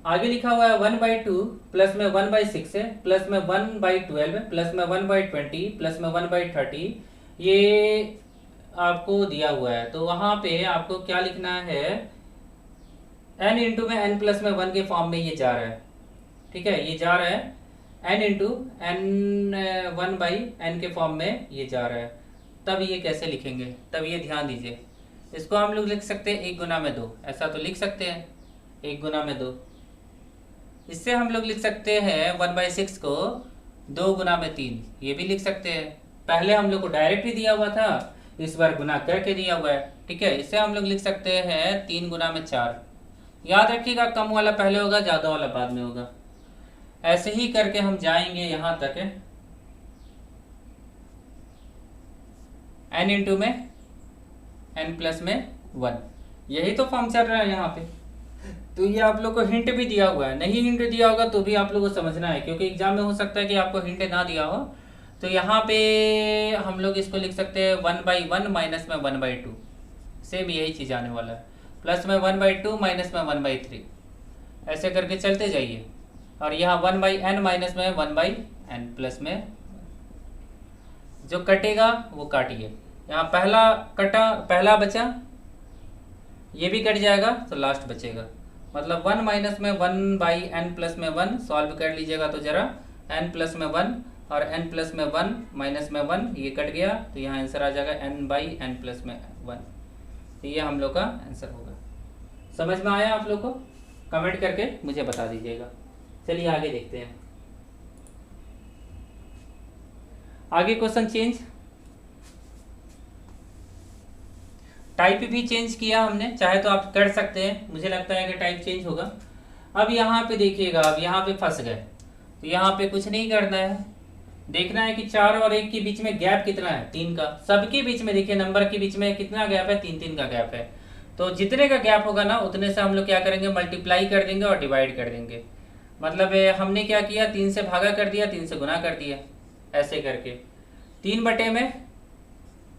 आगे लिखा हुआ है 1/2 प्लस में 1/6 है, प्लस में 1/12 प्लस में 1/20 प्लस में 1/30, ये आपको दिया हुआ है। तो वहाँ पे आपको क्या लिखना है, n इंटू में n प्लस में 1 के फॉर्म में ये जा रहा है, ठीक है, ये जा रहा है n इंटू n 1/n के फॉर्म में ये जा रहा है। तब ये कैसे लिखेंगे, तब ये ध्यान दीजिए, इसको हम लोग लिख सकते हैं 1 गुना में 2, ऐसा तो लिख सकते हैं 1 गुना में 2। इससे हम लोग लिख सकते हैं 1/6 को 2 गुना में 3, ये भी लिख सकते हैं। पहले हम लोग को डायरेक्ट ही दिया हुआ था, इस बार गुना करके दिया हुआ है, ठीक है। इससे हम लोग लिख सकते हैं 3 गुना में 4। याद रखिएगा कम वाला पहले होगा, ज़्यादा वाला बाद में होगा। ऐसे ही करके हम जाएंगे यहाँ तक, n इंटू में n प्लस में 1, यही तो फॉर्म चल रहा है यहाँ पे। तो ये आप लोग को हिंट भी दिया हुआ है, नहीं हिंट दिया होगा तो भी आप लोग को समझना है, क्योंकि एग्जाम में हो सकता है कि आपको हिंट ना दिया हो। तो यहाँ पे हम लोग इसको लिख सकते हैं 1/1 माइनस में 1/2, सेम यही चीज़ आने वाला है, प्लस में 1/2 माइनस में 1/3, ऐसे करके चलते जाइए। और यहाँ 1/n माइनस में 1/n प्लस में, जो कटेगा वो काटिए। यहाँ पहला कटा, पहला बचा, ये भी कट जाएगा तो लास्ट बचेगा, मतलब 1 माइनस में 1/n प्लस में 1 सॉल्व कर लीजिएगा तो जरा, n प्लस में 1 और n प्लस में 1 माइनस में 1 ये कट गया, तो यहाँ आंसर आ जाएगा n/n प्लस में 1। तो ये हम लोग का आंसर होगा। समझ में आया आप लोग को? कमेंट करके मुझे बता दीजिएगा। चलिए आगे देखते हैं। आगे क्वेश्चन चेंज, टाइप भी चेंज किया हमने, चाहे तो आप कर सकते हैं, मुझे लगता है कि टाइप चेंज होगा। अब यहाँ पे देखिएगा, अब यहाँ पे फंस गए, तो यहाँ पे कुछ नहीं करना है, देखना है कि 4 और 1 के बीच में गैप कितना है, 3 का। सबके बीच में देखिए नंबर के बीच में कितना गैप है, 3-3 का गैप है। तो जितने का गैप होगा ना उतने से हम लोग क्या करेंगे, मल्टीप्लाई कर देंगे और डिवाइड कर देंगे। मतलब हमने क्या किया, 3 से भागा कर दिया, 3 से गुना कर दिया, ऐसे करके 3 बटे में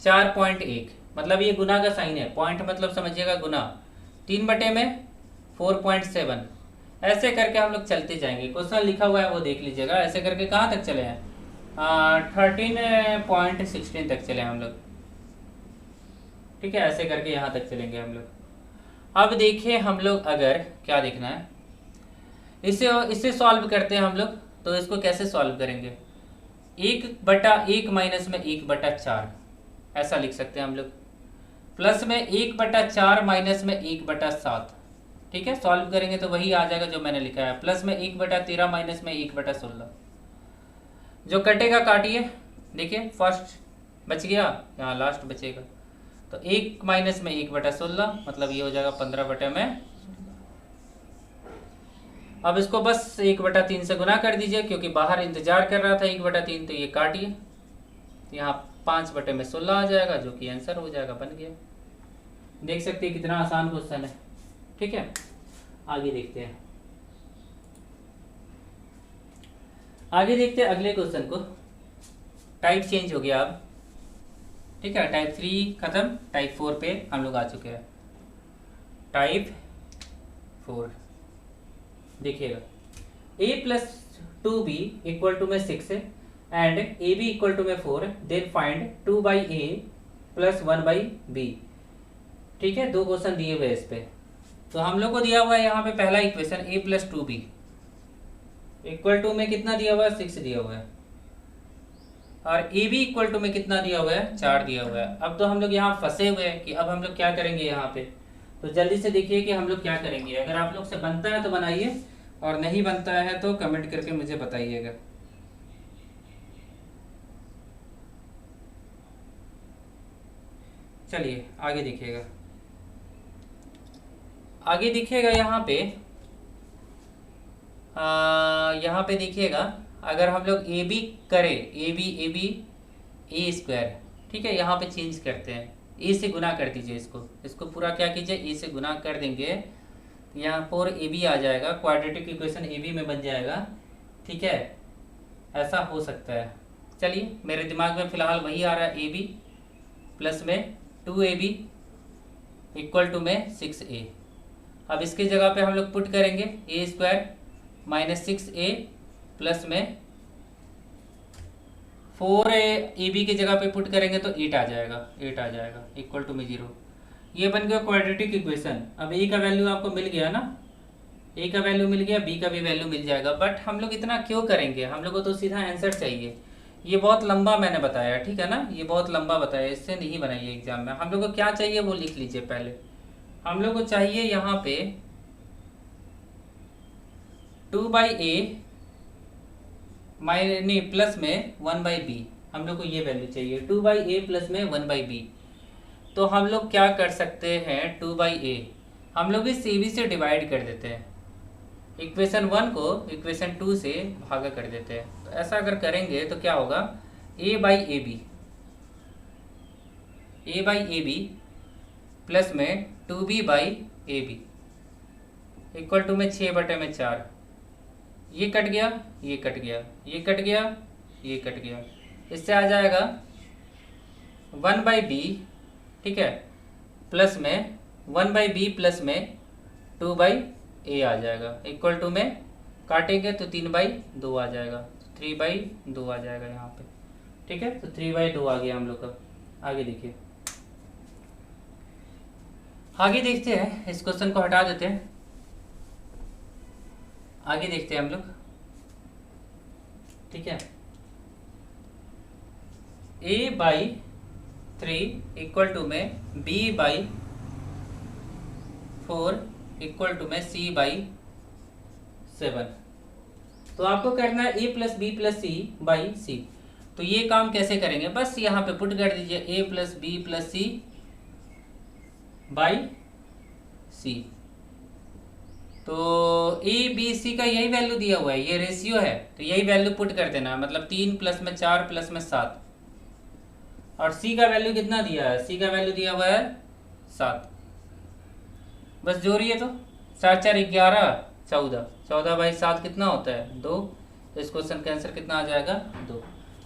4.1, मतलब ये गुना का साइन है, पॉइंट मतलब समझिएगा गुना, 3 बटे में 4.7, ऐसे करके हम लोग चलते जाएंगे। क्वेश्चन लिखा हुआ है वो देख लीजिएगा। ऐसे करके कहाँ तक चले हैं, 13.16 तक चले हम लोग, ठीक है। ऐसे करके यहाँ तक चलेंगे हम लोग। अब देखिए हम लोग अगर क्या देखना है, इससे सॉल्व करते हैं हम लोग। तो इसको कैसे सॉल्व करेंगे, 1/1 माइनस में 1/4, ऐसा लिख सकते हैं हम लोग, प्लस में 1/4 माइनस में 1/7, ठीक है। सॉल्व करेंगे तो वही आ जाएगा जो मैंने लिखा है, प्लस में 1/13 माइनस में 1/16। जो कटेगा काटिए, देखिए फर्स्ट बच गया, यहाँ लास्ट बचेगा, तो 1 माइनस में 1/16, मतलब ये हो जाएगा 15 बटे में। अब इसको बस 1/3 से गुना कर दीजिए, क्योंकि बाहर इंतजार कर रहा था 1/3, तो ये काटिए, तो यहाँ 5 बटे में 16 आ जाएगा, जो कि आंसर हो जाएगा, बन गया। देख सकते हैं कितना आसान क्वेश्चन है, ठीक है। आगे देखते हैं, आगे देखते हैं अगले क्वेश्चन को। टाइप चेंज हो गया अब, ठीक है। टाइप 3 खत्म, टाइप 4 पे हम लोग आ चुके हैं। टाइप 4 देखिएगा, a + 2b = में 6 एंड ab = में 4, देन फाइंड 2/a + 1/b, ठीक है। 2 क्वेश्चन दिए हुए इस पे। तो हम लोग को दिया हुआ है यहाँ पे पहला इक्वेशन a + 2b = में कितना दिया हुआ है, 6 दिया हुआ है, और ab = में कितना दिया हुआ है, 4 दिया हुआ है। अब तो हम लोग यहाँ फंसे हुए हैं कि अब हम लोग क्या करेंगे यहाँ पे। तो जल्दी से देखिए कि हम लोग क्या करेंगे। अगर आप लोग से बनता है तो बनाइए, और नहीं बनता है तो कमेंट करके मुझे बताइएगा। चलिए आगे देखिएगा, आगे दिखेगा यहाँ पे, यहाँ पे देखिएगा, अगर हम लोग ए बी करें, ए बी ए स्क्वायर, ठीक है। यहाँ पे चेंज करते हैं, ए से गुना कर दीजिए, इसको पूरा क्या कीजिए, ए से गुना कर देंगे, यहाँ पर ए बी आ जाएगा, क्वाड्रेटिक इक्वेशन ए बी में बन जाएगा, ठीक है। ऐसा हो सकता है, चलिए मेरे दिमाग में फ़िलहाल वही आ रहा है, ए बी प्लस में 2ab = में 6a। अब इसकी जगह पे हम लोग पुट करेंगे ए स्क्वायर माइनस 6a प्लस में 4ab की जगह पे पुट करेंगे तो 8 आ जाएगा इक्वल टू में 0। ये बन गया क्वाड्रेटिक इक्वेशन। अब ए का वैल्यू आपको मिल गया ना, ए का वैल्यू मिल गया, बी का भी वैल्यू मिल जाएगा। बट हम लोग इतना क्यों करेंगे, हम लोग को तो सीधा आंसर चाहिए। ये बहुत लंबा मैंने बताया, ठीक है ना, ये बहुत लंबा बताया, इससे नहीं बनाइए एग्जाम में। हम लोग को क्या चाहिए वो लिख लीजिए पहले। हम लोग को चाहिए यहाँ पे 2/a नहीं प्लस में 1/b, हम लोग को ये वैल्यू चाहिए 2/a प्लस में 1/b। तो हम लोग क्या कर सकते हैं, 2/a हम लोग इस ab से डिवाइड कर देते हैं, इक्वेशन 1 को इक्वेशन 2 से भागा कर देते हैं। तो ऐसा अगर करेंगे तो क्या होगा, a/ab प्लस में 2b/ab इक्वल टू में 6/4। ये कट गया, ये कट गया, ये कट गया, ये कट गया। इससे आ जाएगा 1/b, ठीक है, प्लस में 1/b प्लस में 2/a आ जाएगा इक्वल टू में काटेंगे तो 3/2 आ जाएगा, 3/2 आ जाएगा यहाँ पे, ठीक है। तो 3/2 आ गया हम लोग का। आगे देखिए, आगे देखते हैं, इस क्वेश्चन को हटा देते हैं, आगे देखते हैं हम लोग, ठीक है। a/3 इक्वल टू में b/4 इक्वल टू में c/7। तो आपको करना है a plus B plus c/c। तो ये काम कैसे करेंगे, बस यहाँ पे पुट कर दीजिए a plus B plus c/c। तो ए बी सी का यही वैल्यू दिया हुआ है, ये रेशियो है, तो यही वैल्यू पुट कर देना, मतलब 3 प्लस में 4 प्लस में 7। और सी का वैल्यू कितना दिया है, सी का वैल्यू दिया हुआ है 7। बस जोड़िए तो 4 4 11 14, 14/7 कितना होता है 2। तो इस क्वेश्चन का आंसर कितना आ जाएगा 2।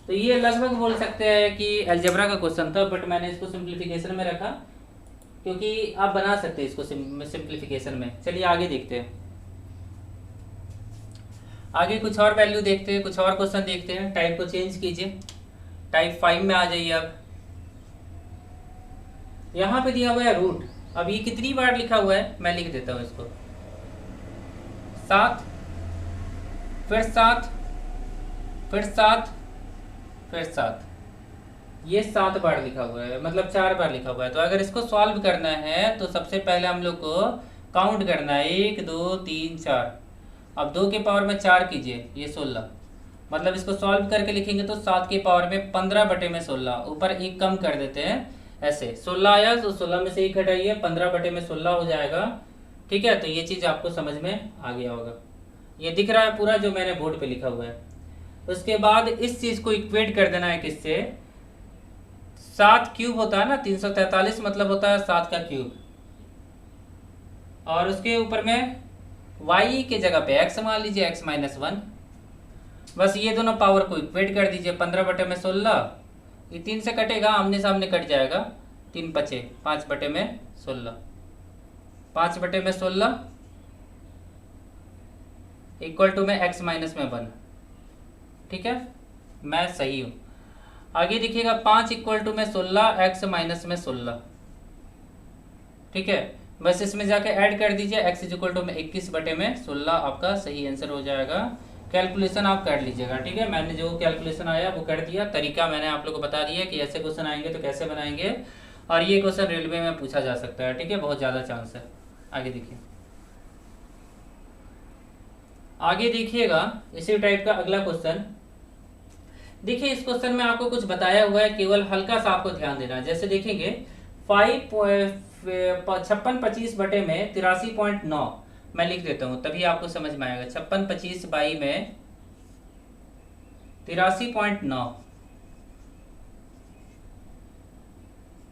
तो ये लगभग बोल सकते हैं कि अलजेब्रा का क्वेश्चन था, बट मैंने इसको सिंप्लीफिकेशन में रखा क्योंकि आप बना सकते हैं इसको सिंप्लीफिकेशन में। चलिए आगे देखते हैं, आगे कुछ और वैल्यू देखते हैं, कुछ और क्वेश्चन देखते हैं। टाइप को चेंज कीजिए, टाइप 5 में आ जाइए। अब यहाँ पे दिया हुआ है रूट। अब ये कितनी बार लिखा हुआ है मैं लिख देता हूँ इसको, 7 फिर 7 फिर 7 फिर 7, ये 7 बार लिखा हुआ है, मतलब 4 बार लिखा हुआ है। तो अगर इसको सॉल्व करना है तो सबसे पहले हम लोग को काउंट करना है, 1 2 3 4। अब 2 के पावर में 4 कीजिए, ये 16, मतलब इसको सॉल्व करके लिखेंगे तो 7 के पावर में 15/16, ऊपर 1 कम कर देते हैं, ऐसे 16 आया तो 16 में से 1 घटाइए, 15/16 हो जाएगा, ठीक है। तो ये चीज़ आपको समझ में आ गया होगा, ये दिख रहा है पूरा जो मैंने बोर्ड पे लिखा हुआ है। उसके बाद इस चीज़ को इक्वेट कर देना है किससे, 7 क्यूब होता है ना 343, मतलब होता है 7 का क्यूब, और उसके ऊपर में y के जगह पे x मान लीजिए, x माइनस 1। बस ये दोनों पावर को इक्वेट कर दीजिए, 15/16, ये 3 से कटेगा, आमने सामने कट जाएगा, 3 बचे 5/16, 5/16 इक्वल टू में x माइनस में 1, ठीक है, मैं सही हूँ। आगे देखिएगा 5 इक्वल टू में 16, x माइनस में 16, ठीक है। बस इसमें जाके ऐड कर दीजिए, x इक्वल टू में 21/16, आपका सही आंसर हो जाएगा। कैलकुलेशन आप कर लीजिएगा, ठीक है। मैंने जो कैलकुलेशन आया वो कर दिया, तरीका मैंने आप लोग को बता दिया कि ऐसे क्वेश्चन आएंगे तो कैसे बनाएंगे, और ये क्वेश्चन रेलवे में पूछा जा सकता है, ठीक है, बहुत ज़्यादा चांस है। आगे देखिए, आगे देखिएगा इसी टाइप का अगला क्वेश्चन। देखिए इस क्वेश्चन में आपको कुछ बताया हुआ है, केवल हल्का सा आपको ध्यान देना है। जैसे देखेंगे 56/25 मैं लिख देता हूँ, तभी आपको समझ में आएगा। 56/25 में 83.9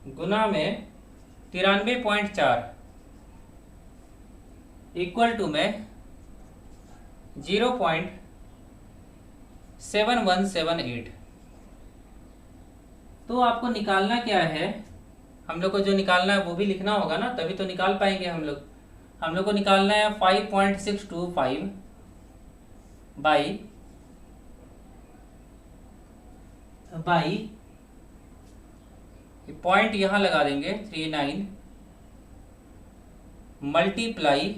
गुना में 93.4 इक्वल टू में 0.7178। तो आपको निकालना क्या है, हम लोग को जो निकालना है वो भी लिखना होगा ना, तभी तो निकाल पाएंगे हम लोग। हम लोग को निकालना है 5.625 बाई पॉइंट यहाँ लगा देंगे 39 मल्टीप्लाई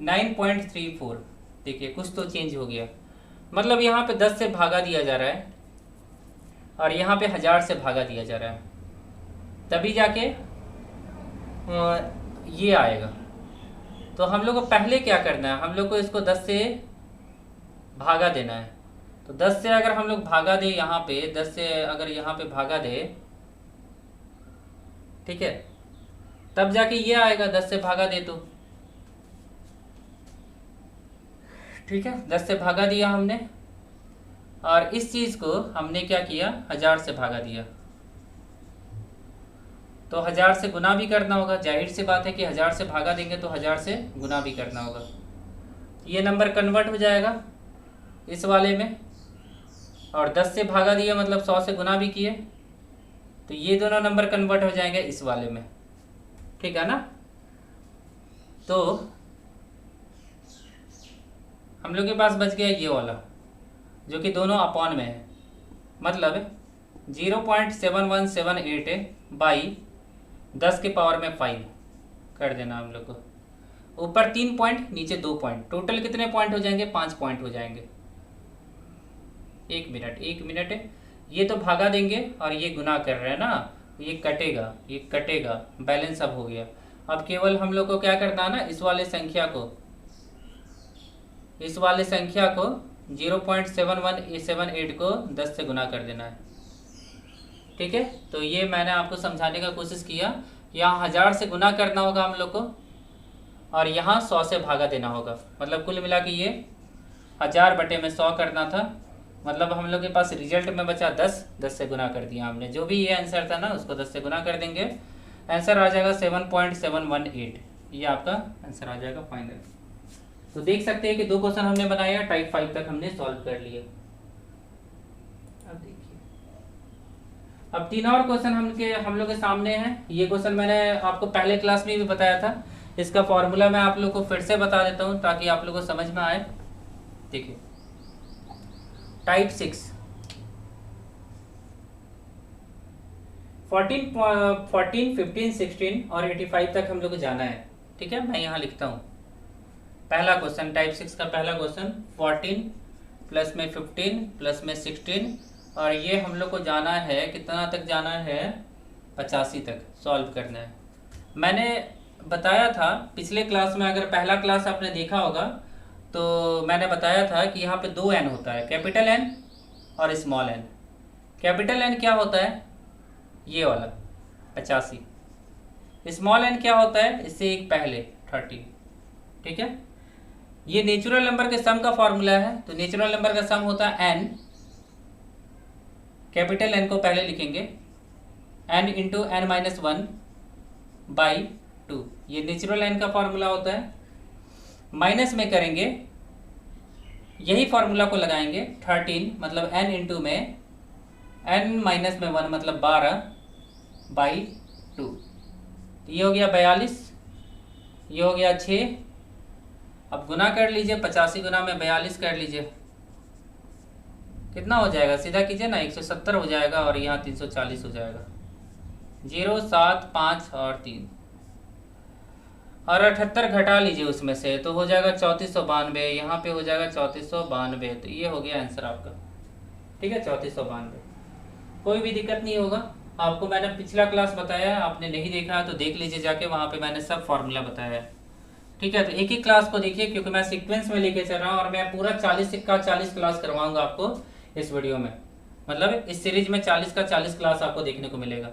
9.34। देखिए कुछ तो चेंज हो गया, मतलब यहाँ पे 10 से भागा दिया जा रहा है और यहाँ पे 1000 से भागा दिया जा रहा है, तभी जाके ये आएगा। तो हम लोग को पहले क्या करना है, हम लोग को इसको 10 से भागा देना है। तो 10 से अगर हम लोग भागा दे, यहाँ पे 10 से अगर यहाँ पे भागा दे, ठीक है, तब जाके ये आएगा 10 से भागा दे तो, ठीक है। 10 से भागा दिया हमने और इस चीज़ को हमने क्या किया, 1000 से भागा दिया। तो 1000 से गुना भी करना होगा, जाहिर सी बात है कि 1000 से भागा देंगे तो 1000 से गुना भी करना होगा। ये नंबर कन्वर्ट हो जाएगा इस वाले में, और 10 से भागा दिया मतलब 100 से गुना भी किए, तो ये दोनों नंबर कन्वर्ट हो जाएंगे इस वाले में, ठीक है ना। तो हम लोग के पास बच गया ये वाला जो कि दोनों अपॉन में है, मतलब 0.7178 बाई 10 के पावर में 5 कर देना हम लोग को। ऊपर 3 पॉइंट, नीचे 2 पॉइंट, टोटल कितने पॉइंट हो जाएंगे, 5 पॉइंट हो जाएंगे। एक मिनट है, ये तो भागा देंगे और ये गुना कर रहे हैं ना, ये कटेगा, बैलेंस अब हो गया। अब केवल हम लोग को क्या करना है ना, इस वाले संख्या को 0.7178 को 10 से गुना कर देना है, ठीक है। तो ये मैंने आपको समझाने का कोशिश किया। यहाँ 1000 से गुना करना होगा हम लोग को और यहाँ 100 से भागा देना होगा, मतलब कुल मिला के ये 1000 बटे में 100 करना था। मतलब हम लोग के पास रिजल्ट में बचा 10 से गुना कर दिया हमने। जो भी ये आंसर था ना उसको 10 से गुना कर देंगे, आंसर आ जाएगा 7.718। ये आपका आंसर आ जाएगा फाइनल। तो देख सकते हैं कि 2 क्वेश्चन हमने बनाया, टाइप 5 तक हमने सॉल्व कर लिया। अब देखिए, अब 3 और क्वेश्चन हम लोग के सामने हैं। ये क्वेश्चन मैंने आपको पहले क्लास में भी बताया था, इसका फॉर्मूला मैं आप लोग को फिर से बता देता हूँ ताकि आप लोग को समझ में आए। देखिए टाइप 6 14, 15, 16 और 85 तक हम लोग को जाना है, ठीक है। मैं यहाँ लिखता हूँ पहला क्वेश्चन, टाइप 6 का पहला क्वेश्चन 14 प्लस में 15 प्लस में 16, और ये हम लोग को जाना है कितना तक जाना है, 85 तक सॉल्व करना है। मैंने बताया था पिछले क्लास में, अगर पहला क्लास आपने देखा होगा तो मैंने बताया था कि यहाँ पे 2 n होता है, कैपिटल N और स्मॉल n। कैपिटल N क्या होता है, ये वाला 85। स्मॉल n क्या होता है, इससे एक पहले 30, ठीक है। ये नेचुरल नंबर के सम का फॉर्मूला है, तो नेचुरल नंबर का सम होता है n, कैपिटल N को पहले लिखेंगे n into n minus 1 by 2, ये नेचुरल n का फॉर्मूला होता है। माइनस में करेंगे, यही फॉर्मूला को लगाएंगे 13 मतलब n इंटू में n माइनस में 1 मतलब 12 बाई 2, ये हो गया 42, ये हो गया 6। अब गुना कर लीजिए, 85 गुना में 42 कर लीजिए, कितना हो जाएगा, सीधा कीजिए ना, 170 हो जाएगा और यहाँ 340 हो जाएगा, 0, 7, 5 और 3 और 78 घटा लीजिए उसमें से, तो हो जाएगा 3492, यहाँ पे हो जाएगा 3492। तो ये हो गया आंसर आपका, ठीक है, 3492। कोई भी दिक्कत नहीं होगा। आपको मैंने पिछला क्लास बताया, आपने नहीं देखा तो देख लीजिए जाके, वहाँ पे मैंने सब फॉर्मूला बताया है, ठीक है। तो एक ही क्लास को देखिए क्योंकि मैं सीक्वेंस में लेके चल रहा हूँ और मैं पूरा 40 का 40 क्लास करवाऊंगा आपको इस वीडियो में, मतलब इस सीरीज में 40 का 40 क्लास आपको देखने को मिलेगा।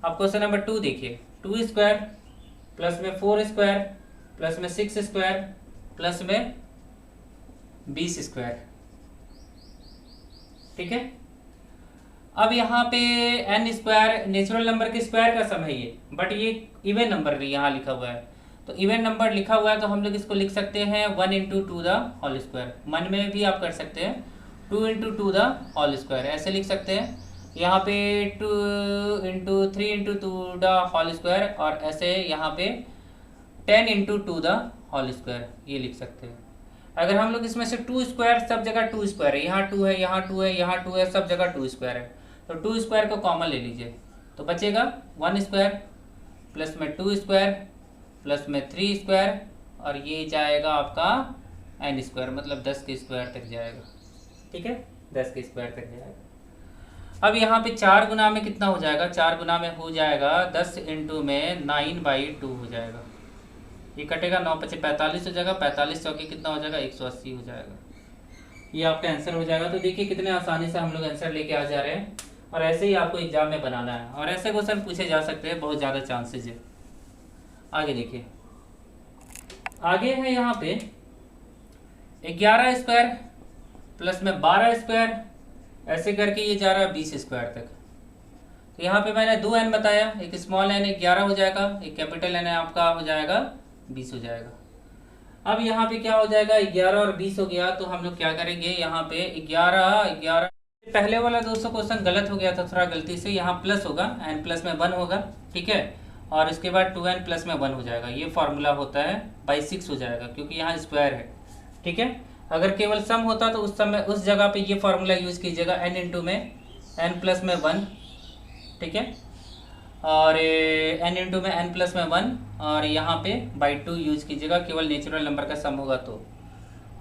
अब क्वेश्चन नंबर 2 देखिए, 2 स्क्वायर प्लस में 4 स्क्वायर प्लस में 6 स्क्वायर प्लस में 20 स्क्वायर, ठीक है। अब यहाँ पे n स्क्वायर नेचुरल नंबर के स्क्वायर का सम है ये, बट ये इवन नंबर यहाँ लिखा हुआ है, तो इवन नंबर लिखा हुआ है तो हम लोग इसको लिख सकते हैं 1 इंटू 2 द होल स्क्वायर। मन में भी आप कर सकते हैं 2 इंटू 2 द होल स्क्वायर, ऐसे लिख सकते हैं। यहाँ पे 2 into 3 into 2 the whole square, और ऐसे यहाँ पे 10 into two the whole square, ये लिख सकते हैं। अगर हम लोग इसमें से टू स्क्वायर, सब जगह टू स्क्वायर है, यहाँ टू है, यहाँ टू है, यहाँ टू है, सब जगह टू स्क्वायर है, तो टू स्क्वायर को कॉमन ले लीजिए, तो बचेगा वन स्क्वायर प्लस में टू स्क्वायर प्लस में थ्री स्क्वायर, और ये जाएगा आपका एन स्क्वायर, मतलब 10 के स्क्वायर तक जाएगा। ठीक है, 10 के स्क्वायर तक जाएगा। अब यहाँ पे 4 गुना में कितना हो जाएगा, 4 गुना में हो जाएगा 10 इंटू में 9/2 हो जाएगा। ये कटेगा, 9 पचे 45 हो जाएगा, 45 चौके कितना हो जाएगा, 180 हो जाएगा। ये आपका आंसर हो जाएगा। तो देखिए कितने आसानी से हम लोग आंसर लेके आ जा रहे हैं, और ऐसे ही आपको एग्जाम में बनाना है, और ऐसे क्वेश्चन पूछे जा सकते हैं, बहुत ज़्यादा चांसेस है। आगे देखिए, आगे है यहाँ पे 11 स्क्वायर प्लस में 12 स्क्वायर, ऐसे करके ये जा रहा है 20 स्क्वायर तक। तो यहाँ पे मैंने 2 एन बताया, एक स्मॉल एन 11 हो जाएगा, एक कैपिटल एन आपका हो जाएगा 20 हो जाएगा। अब यहाँ पे क्या हो जाएगा, 11 और 20 हो गया, तो हम लोग क्या करेंगे, यहाँ पे 11 पहले वाला दोस्तों क्वेश्चन गलत हो गया था थोड़ा गलती से, यहाँ प्लस होगा, एन प्लस में 1 होगा, ठीक है, और इसके बाद 2n प्लस में 1 हो जाएगा। ये फार्मूला होता है, बाई 6 हो जाएगा, क्योंकि यहाँ स्क्वायर है। ठीक है, अगर केवल सम होता तो उस समय उस जगह पे ये फार्मूला यूज कीजिएगा, n इंटू में n प्लस में 1, ठीक है, और n इंटू में n प्लस में 1, और यहाँ पे बाई 2 यूज कीजिएगा, केवल नेचुरल नंबर का सम होगा तो,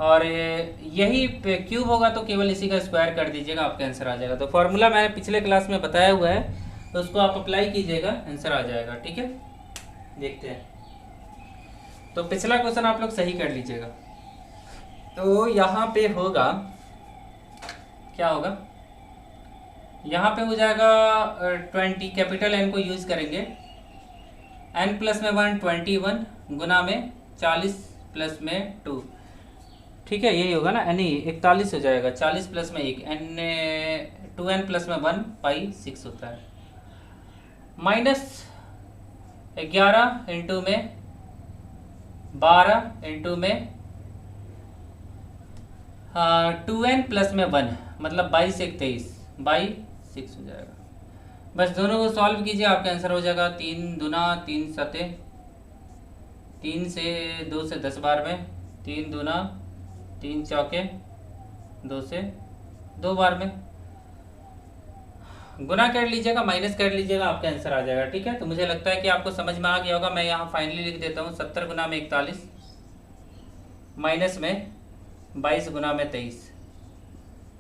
और यही क्यूब होगा तो केवल इसी का स्क्वायर कर दीजिएगा, आपका आंसर आ जाएगा। तो फार्मूला मैंने पिछले क्लास में बताया हुआ है, तो उसको आप अप्लाई कीजिएगा, आंसर आ जाएगा। ठीक है, देखते हैं। तो पिछला क्वेश्चन आप लोग सही कर लीजिएगा। तो यहाँ पे होगा, क्या होगा, यहाँ पे हो जाएगा 20, कैपिटल एन को यूज करेंगे, n प्लस में 1 21 गुना में 40 प्लस में 2, ठीक है, यही होगा ना, एन 41 हो जाएगा, 40 प्लस में 1, एन 2n प्लस में 1 पाई 6 होता है, माइनस 11 इंटू में 12 इंटू में 2n प्लस में 1, मतलब 22 से 23 बाई 6 हो जाएगा। बस दोनों को सॉल्व कीजिए, आपका आंसर हो जाएगा 3 दूना 3 सते 3 से 2 से 10 बार में, 3 दूना 3 चौके 2 से 2 बार में, गुना कर लीजिएगा, माइनस कर लीजिएगा, आपका आंसर आ जाएगा। ठीक है, तो मुझे लगता है कि आपको समझ में आ गया होगा। मैं यहाँ फाइनली लिख देता हूँ, 70 गुना में 41 माइनस में 22 गुना में 23।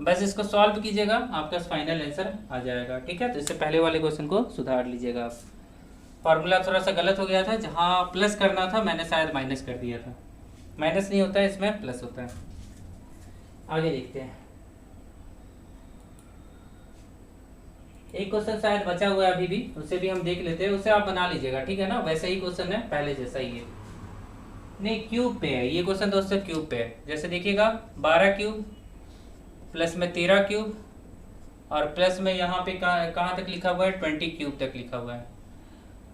बस इसको सॉल्व कीजिएगा, आपका फाइनल आंसर आ जाएगा। ठीक है, तो इससे पहले वाले क्वेश्चन को सुधार लीजिएगा आप। फार्मूला थोड़ा सा गलत हो गया था, जहाँ प्लस करना था मैंने शायद माइनस कर दिया था। माइनस नहीं होता है इसमें, प्लस होता है। आगे देखते हैं, एक क्वेश्चन शायद बचा हुआ है अभी भी, उसे भी हम देख लेते हैं, उसे आप बना लीजिएगा। ठीक है ना, वैसे ही क्वेश्चन है, पहले जैसा ही है, नहीं क्यूब पे है ये क्वेश्चन दोस्तों, क्यूब पे है। जैसे देखिएगा 12 क्यूब प्लस में 13 क्यूब, और प्लस में यहाँ पे कहाँ तक लिखा हुआ है, 20 क्यूब तक लिखा हुआ है।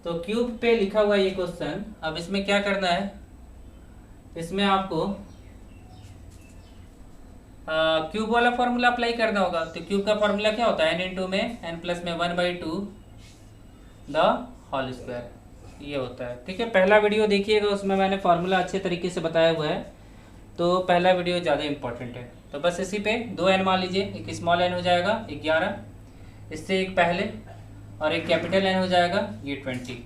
तो क्यूब पे लिखा हुआ है ये क्वेश्चन। अब इसमें क्या करना है, इसमें आपको क्यूब वाला फॉर्मूला अप्लाई करना होगा। तो क्यूब का फॉर्मूला क्या होता है, एन इंटू में एन प्लस में 1/2 द होल स्क्वायर, ये होता है। ठीक है, पहला वीडियो देखिएगा, उसमें मैंने फार्मूला अच्छे तरीके से बताया हुआ है, तो पहला वीडियो ज़्यादा इंपॉर्टेंट है। तो बस इसी पे 2 एन मान लीजिए, एक स्मॉल एन हो जाएगा 11, इससे एक पहले, और एक कैपिटल एन हो जाएगा ये 20।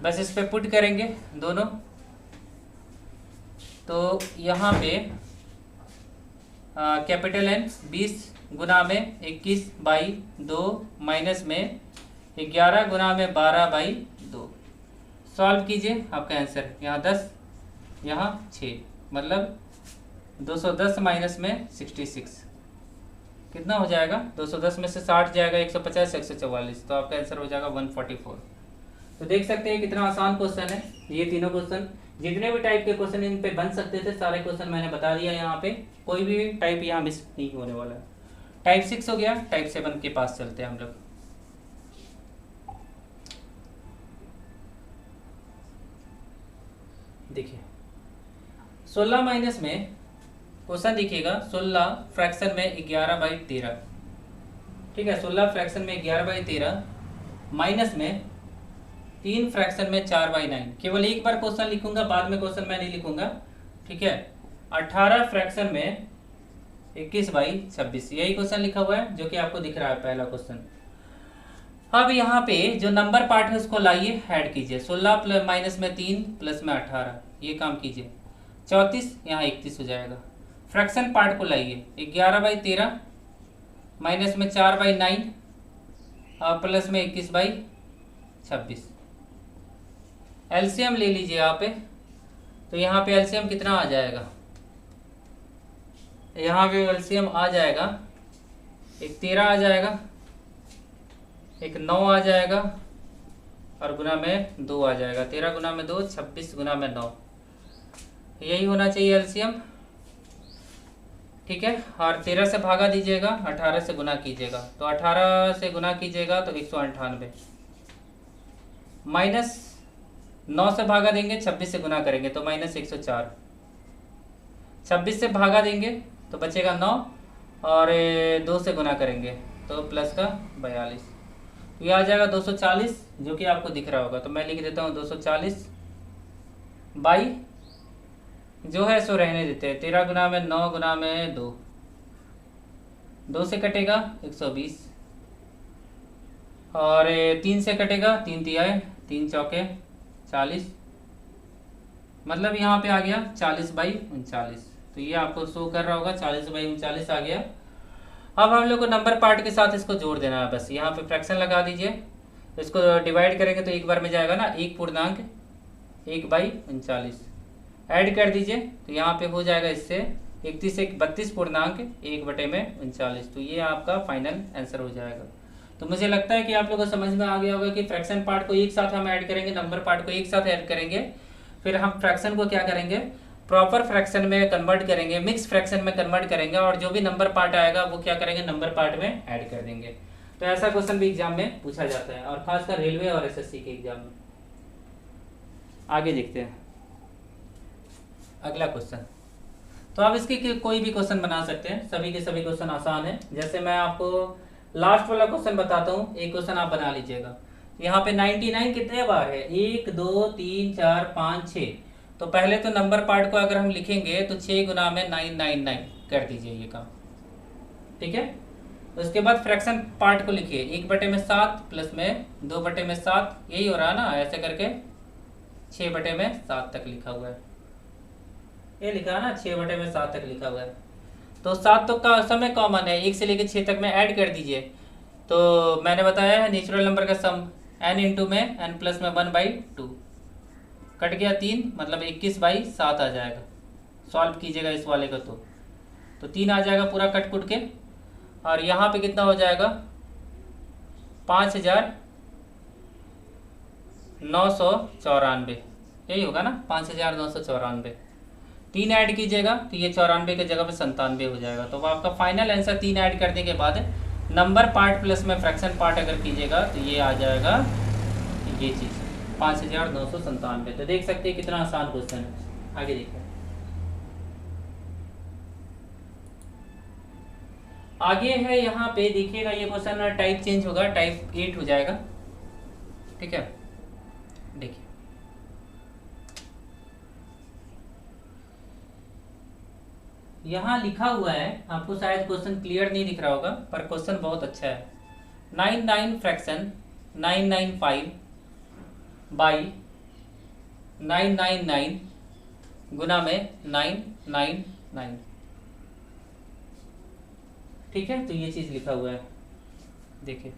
बस इस पे पुट करेंगे दोनों, तो यहाँ पे कैपिटल एन 20 गुना में 21/2 माइनस में 11 गुना में 12/2। सॉल्व कीजिए, आपका आंसर यहाँ 10 यहाँ 6, मतलब 210 माइनस में 66 कितना हो जाएगा, 210 में से 60 जाएगा, 150 144, तो आपका आंसर हो जाएगा 144। तो देख सकते हैं कितना आसान क्वेश्चन है ये तीनों क्वेश्चन। जितने भी टाइप के क्वेश्चन इन पे बन सकते थे, सारे क्वेश्चन मैंने बता दिया यहाँ पे, कोई भी टाइप यहाँ मिस नहीं होने वाला है। टाइप 6 हो गया, टाइप 7 के पास चलते हैं हम लोग। देखिए 16 माइनस में क्वेश्चन देखिएगा, 16 फ्रैक्शन में 11/13, ठीक है, 16 फ्रैक्शन में 11/13 माइनस में 3 फ्रैक्शन में 4/9। केवल एक बार क्वेश्चन लिखूंगा, बाद में क्वेश्चन मैं नहीं लिखूंगा, ठीक है। 18 फ्रैक्शन में 21/26, यही क्वेश्चन लिखा हुआ है जो कि आपको दिख रहा है पहला क्वेश्चन। अब यहाँ पे जो नंबर पार्ट है उसको लाइए, ऐड कीजिए। 16 प्लस माइनस में 3 प्लस में 18, ये काम कीजिए। 34 यहाँ 31 हो जाएगा। फ्रैक्शन पार्ट को लाइए, 11/13 माइनस में 4/9 और प्लस में 21/26। एलसीएम ले लीजिए यहाँ पे, तो यहाँ पे एलसीएम कितना आ जाएगा, यहाँ पे एलसीएम आ जाएगा, एक 13 आ जाएगा, एक 9 आ जाएगा और गुना में 2 आ जाएगा। 13 गुना में 2, 26 गुना में 9, यही होना चाहिए एलसीएम, ठीक है। और 13 से भागा दीजिएगा, 18 से गुना कीजिएगा, तो 18 से गुना कीजिएगा तो 198, माइनस 9 से भागा देंगे, 26 से गुना करेंगे तो माइनस 104, 26 से भागा देंगे तो बचेगा 9 और 2 से गुना करेंगे तो प्लस का 42, तो ये आ जाएगा 240, जो कि आपको दिख रहा होगा। तो मैं लिख देता हूँ 240 बाई जो है सो रहने देते हैं, 13 गुना में 9 गुना में 2, 2 से कटेगा 120 और 3 से कटेगा 3 तिहाई, 3 चौके 40, मतलब यहाँ पे आ गया 40/39। तो ये आपको शो कर रहा होगा 40/39 आ गया। अब हम लोग को नंबर पार्ट के साथ इसको जोड़ देना है, बस यहाँ पे फ्रैक्शन लगा दीजिए, इसको डिवाइड करेंगे तो एक बार में जाएगा ना, 1 पूर्णांक 1/39 ऐड कर दीजिए, तो यहाँ पे हो जाएगा इससे 31 से 32 पूर्णांक 1/39, तो ये आपका फाइनल आंसर हो जाएगा। तो मुझे लगता है कि आप लोगों को समझ में आ गया होगा कि फ्रैक्शन पार्ट को एक साथ हम ऐड करेंगे, नंबर पार्ट को एक साथ ऐड करेंगे, फिर हम फ्रैक्शन को क्या करेंगे, प्रॉपर फ्रैक्शन में कन्वर्ट करेंगे, मिक्स फ्रैक्शन में कन्वर्ट करेंगे, और जो भी नंबर पार्ट आएगा वो क्या करेंगे, नंबर पार्ट में ऐड कर देंगे। तो ऐसा क्वेश्चन भी एग्जाम में पूछा जाता है, और खासकर रेलवे और एसएससी के एग्जाम में। आगे देखते हैं अगला क्वेश्चन। तो आप इसके कोई भी क्वेश्चन बना सकते हैं, सभी के सभी क्वेश्चन आसान है। जैसे मैं आपको लास्ट वाला क्वेश्चन बताता हूँ, एक क्वेश्चन आप बना लीजिएगा। यहाँ पे 99 कितने बार है, 1 2 3 4 5 6। तो पहले तो नंबर पार्ट को अगर हम लिखेंगे तो 6 गुना में 999 कर दीजिए ये काम, ठीक है। उसके बाद फ्रैक्शन पार्ट को लिखिए, 1/7 प्लस में 2/7, यही हो रहा है ना, ऐसे करके 6/7 तक लिखा हुआ है, ये लिखा है ना 6/7 तक लिखा हुआ है। तो 7 तो का समय कॉमन है, 1 से लेकर 6 तक में ऐड कर दीजिए। तो मैंने बताया है नेचुरल नंबर का सम n इंटू में n प्लस में 1/2, कट गया 3, मतलब 21/7 आ जाएगा। सॉल्व कीजिएगा इस वाले का तो 3 आ जाएगा पूरा कट कुट के, और यहाँ पे कितना हो जाएगा 5994, यही होगा ना 5994। 3 ऐड कीजिएगा तो ये 94 की जगह पे 97 हो जाएगा। तो आपका फाइनल आंसर 3 ऐड करने के बाद नंबर पार्ट प्लस में फ्रैक्शन पार्ट अगर कीजिएगा तो ये आ जाएगा ये चीज़ 5997। तो देख सकते हैं कितना आसान क्वेश्चन है। आगे देखते हैं, आगे है यहाँ पे देखिएगा, ये क्वेश्चन टाइप चेंज होगा, टाइप 8 हो जाएगा, ठीक है। देखिए यहाँ लिखा हुआ है, आपको शायद क्वेश्चन क्लियर नहीं दिख रहा होगा, पर क्वेश्चन बहुत अच्छा है। 99 फ्रैक्शन 995 बाई 999 गुना में 999, ठीक है। तो ये चीज़ लिखा हुआ है, देखिए।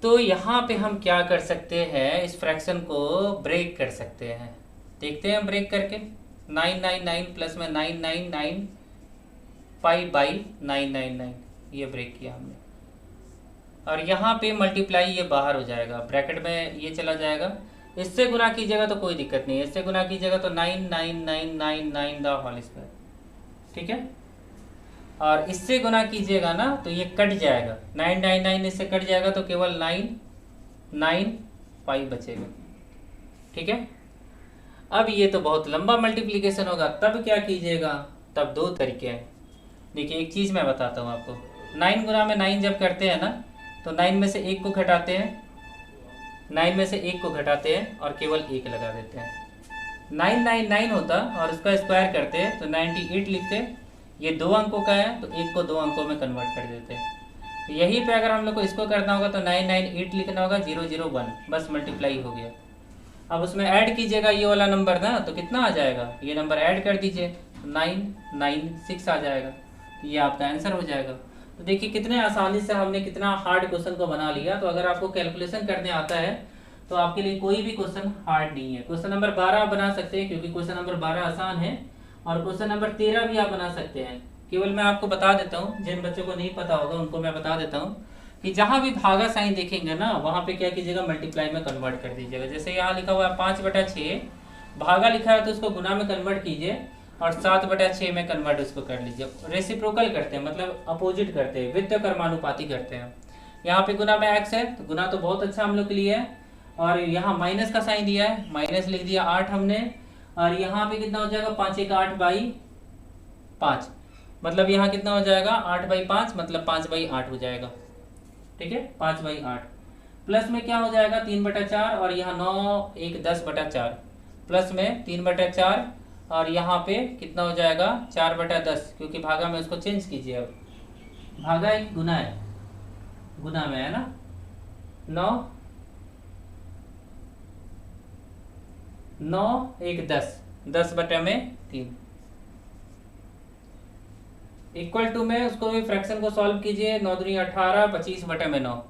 तो यहाँ पे हम क्या कर सकते हैं, इस फ्रैक्शन को ब्रेक कर सकते हैं, देखते हैं हम ब्रेक करके। 999 प्लस में 999 पाई बाई 999, ये ब्रेक किया हमने, और यहाँ पे मल्टीप्लाई ये बाहर हो जाएगा, ब्रैकेट में ये चला जाएगा। इससे गुना कीजिएगा तो कोई दिक्कत नहीं है, इससे गुना कीजिएगा तो 99999 द होल स्क्वायर, ठीक है। और इससे गुना कीजिएगा ना तो ये कट जाएगा, 999 इससे कट जाएगा तो केवल 995 बचेगा, ठीक है। अब ये तो बहुत लंबा मल्टीप्लिकेशन होगा, तब क्या कीजिएगा, तब 2 तरीके हैं। देखिए एक चीज़ मैं बताता हूँ आपको, 9 गुना में 9 जब करते हैं ना तो 9 में से 1 को घटाते हैं 9 में से 1 को घटाते हैं और केवल 1 लगा देते हैं। 999 होता और उसका स्क्वायर करते तो 98 लिखते। ये 2 अंकों का है तो 1 को 2 अंकों में कन्वर्ट कर देते हैं। तो यहीं पे अगर हम लोग को इसको करना होगा तो 998 लिखना होगा, 001, बस मल्टीप्लाई हो गया। अब उसमें ऐड कीजिएगा ये वाला नंबर ना, तो कितना आ जाएगा, ये नंबर ऐड कर दीजिए, 996 आ जाएगा। तो ये आपका आंसर हो जाएगा। तो देखिए कितने आसानी से हमने कितना हार्ड क्वेश्चन को बना लिया। तो अगर आपको कैलकुलेशन करने आता है तो आपके लिए कोई भी क्वेश्चन हार्ड नहीं है। क्वेश्चन नंबर 12 आप बना सकते हैं क्योंकि क्वेश्चन नंबर 12 आसान है, और क्वेश्चन नंबर 13 भी आप बना सकते हैं। केवल मैं आपको बता देता हूँ, जिन बच्चों को नहीं पता होगा उनको मैं बता देता हूँ कि जहाँ भी भागा साइन देखेंगे ना, वहाँ पे क्या कीजिएगा, मल्टीप्लाई में कन्वर्ट कर दीजिएगा। जैसे यहाँ लिखा हुआ है 5/6, भागा लिखा है तो उसको गुना में कन्वर्ट कीजिए, और 7/6 में कन्वर्ट उसको कर लीजिए। रेसिप्रोकल करते हैं, मतलब अपोजिट करते हैं, वित्त कर्मानुपाती करते हैं। यहाँ पे गुना में x है तो गुना तो बहुत अच्छा हम लोग के लिए है, और यहाँ माइनस का साइन दिया है, माइनस लिख दिया 8 हमने, और यहाँ पे कितना हो जाएगा, 5 1 8/5, मतलब यहाँ कितना हो जाएगा, 8/5, मतलब 5/8 हो जाएगा। ठीक है, 5/8 प्लस में क्या हो जाएगा, 3/4, और यहाँ 9 1 10/4, प्लस में 3/4, और यहाँ पे कितना हो जाएगा, 4/10, क्योंकि भागा में उसको चेंज कीजिए। अब भागा एक गुना है, गुना में है ना, 9 1 10, 10/3 इक्वल टू में उसको भी फ्रैक्शन को सॉल्व कीजिए। 9 दूनी 18, 25/9,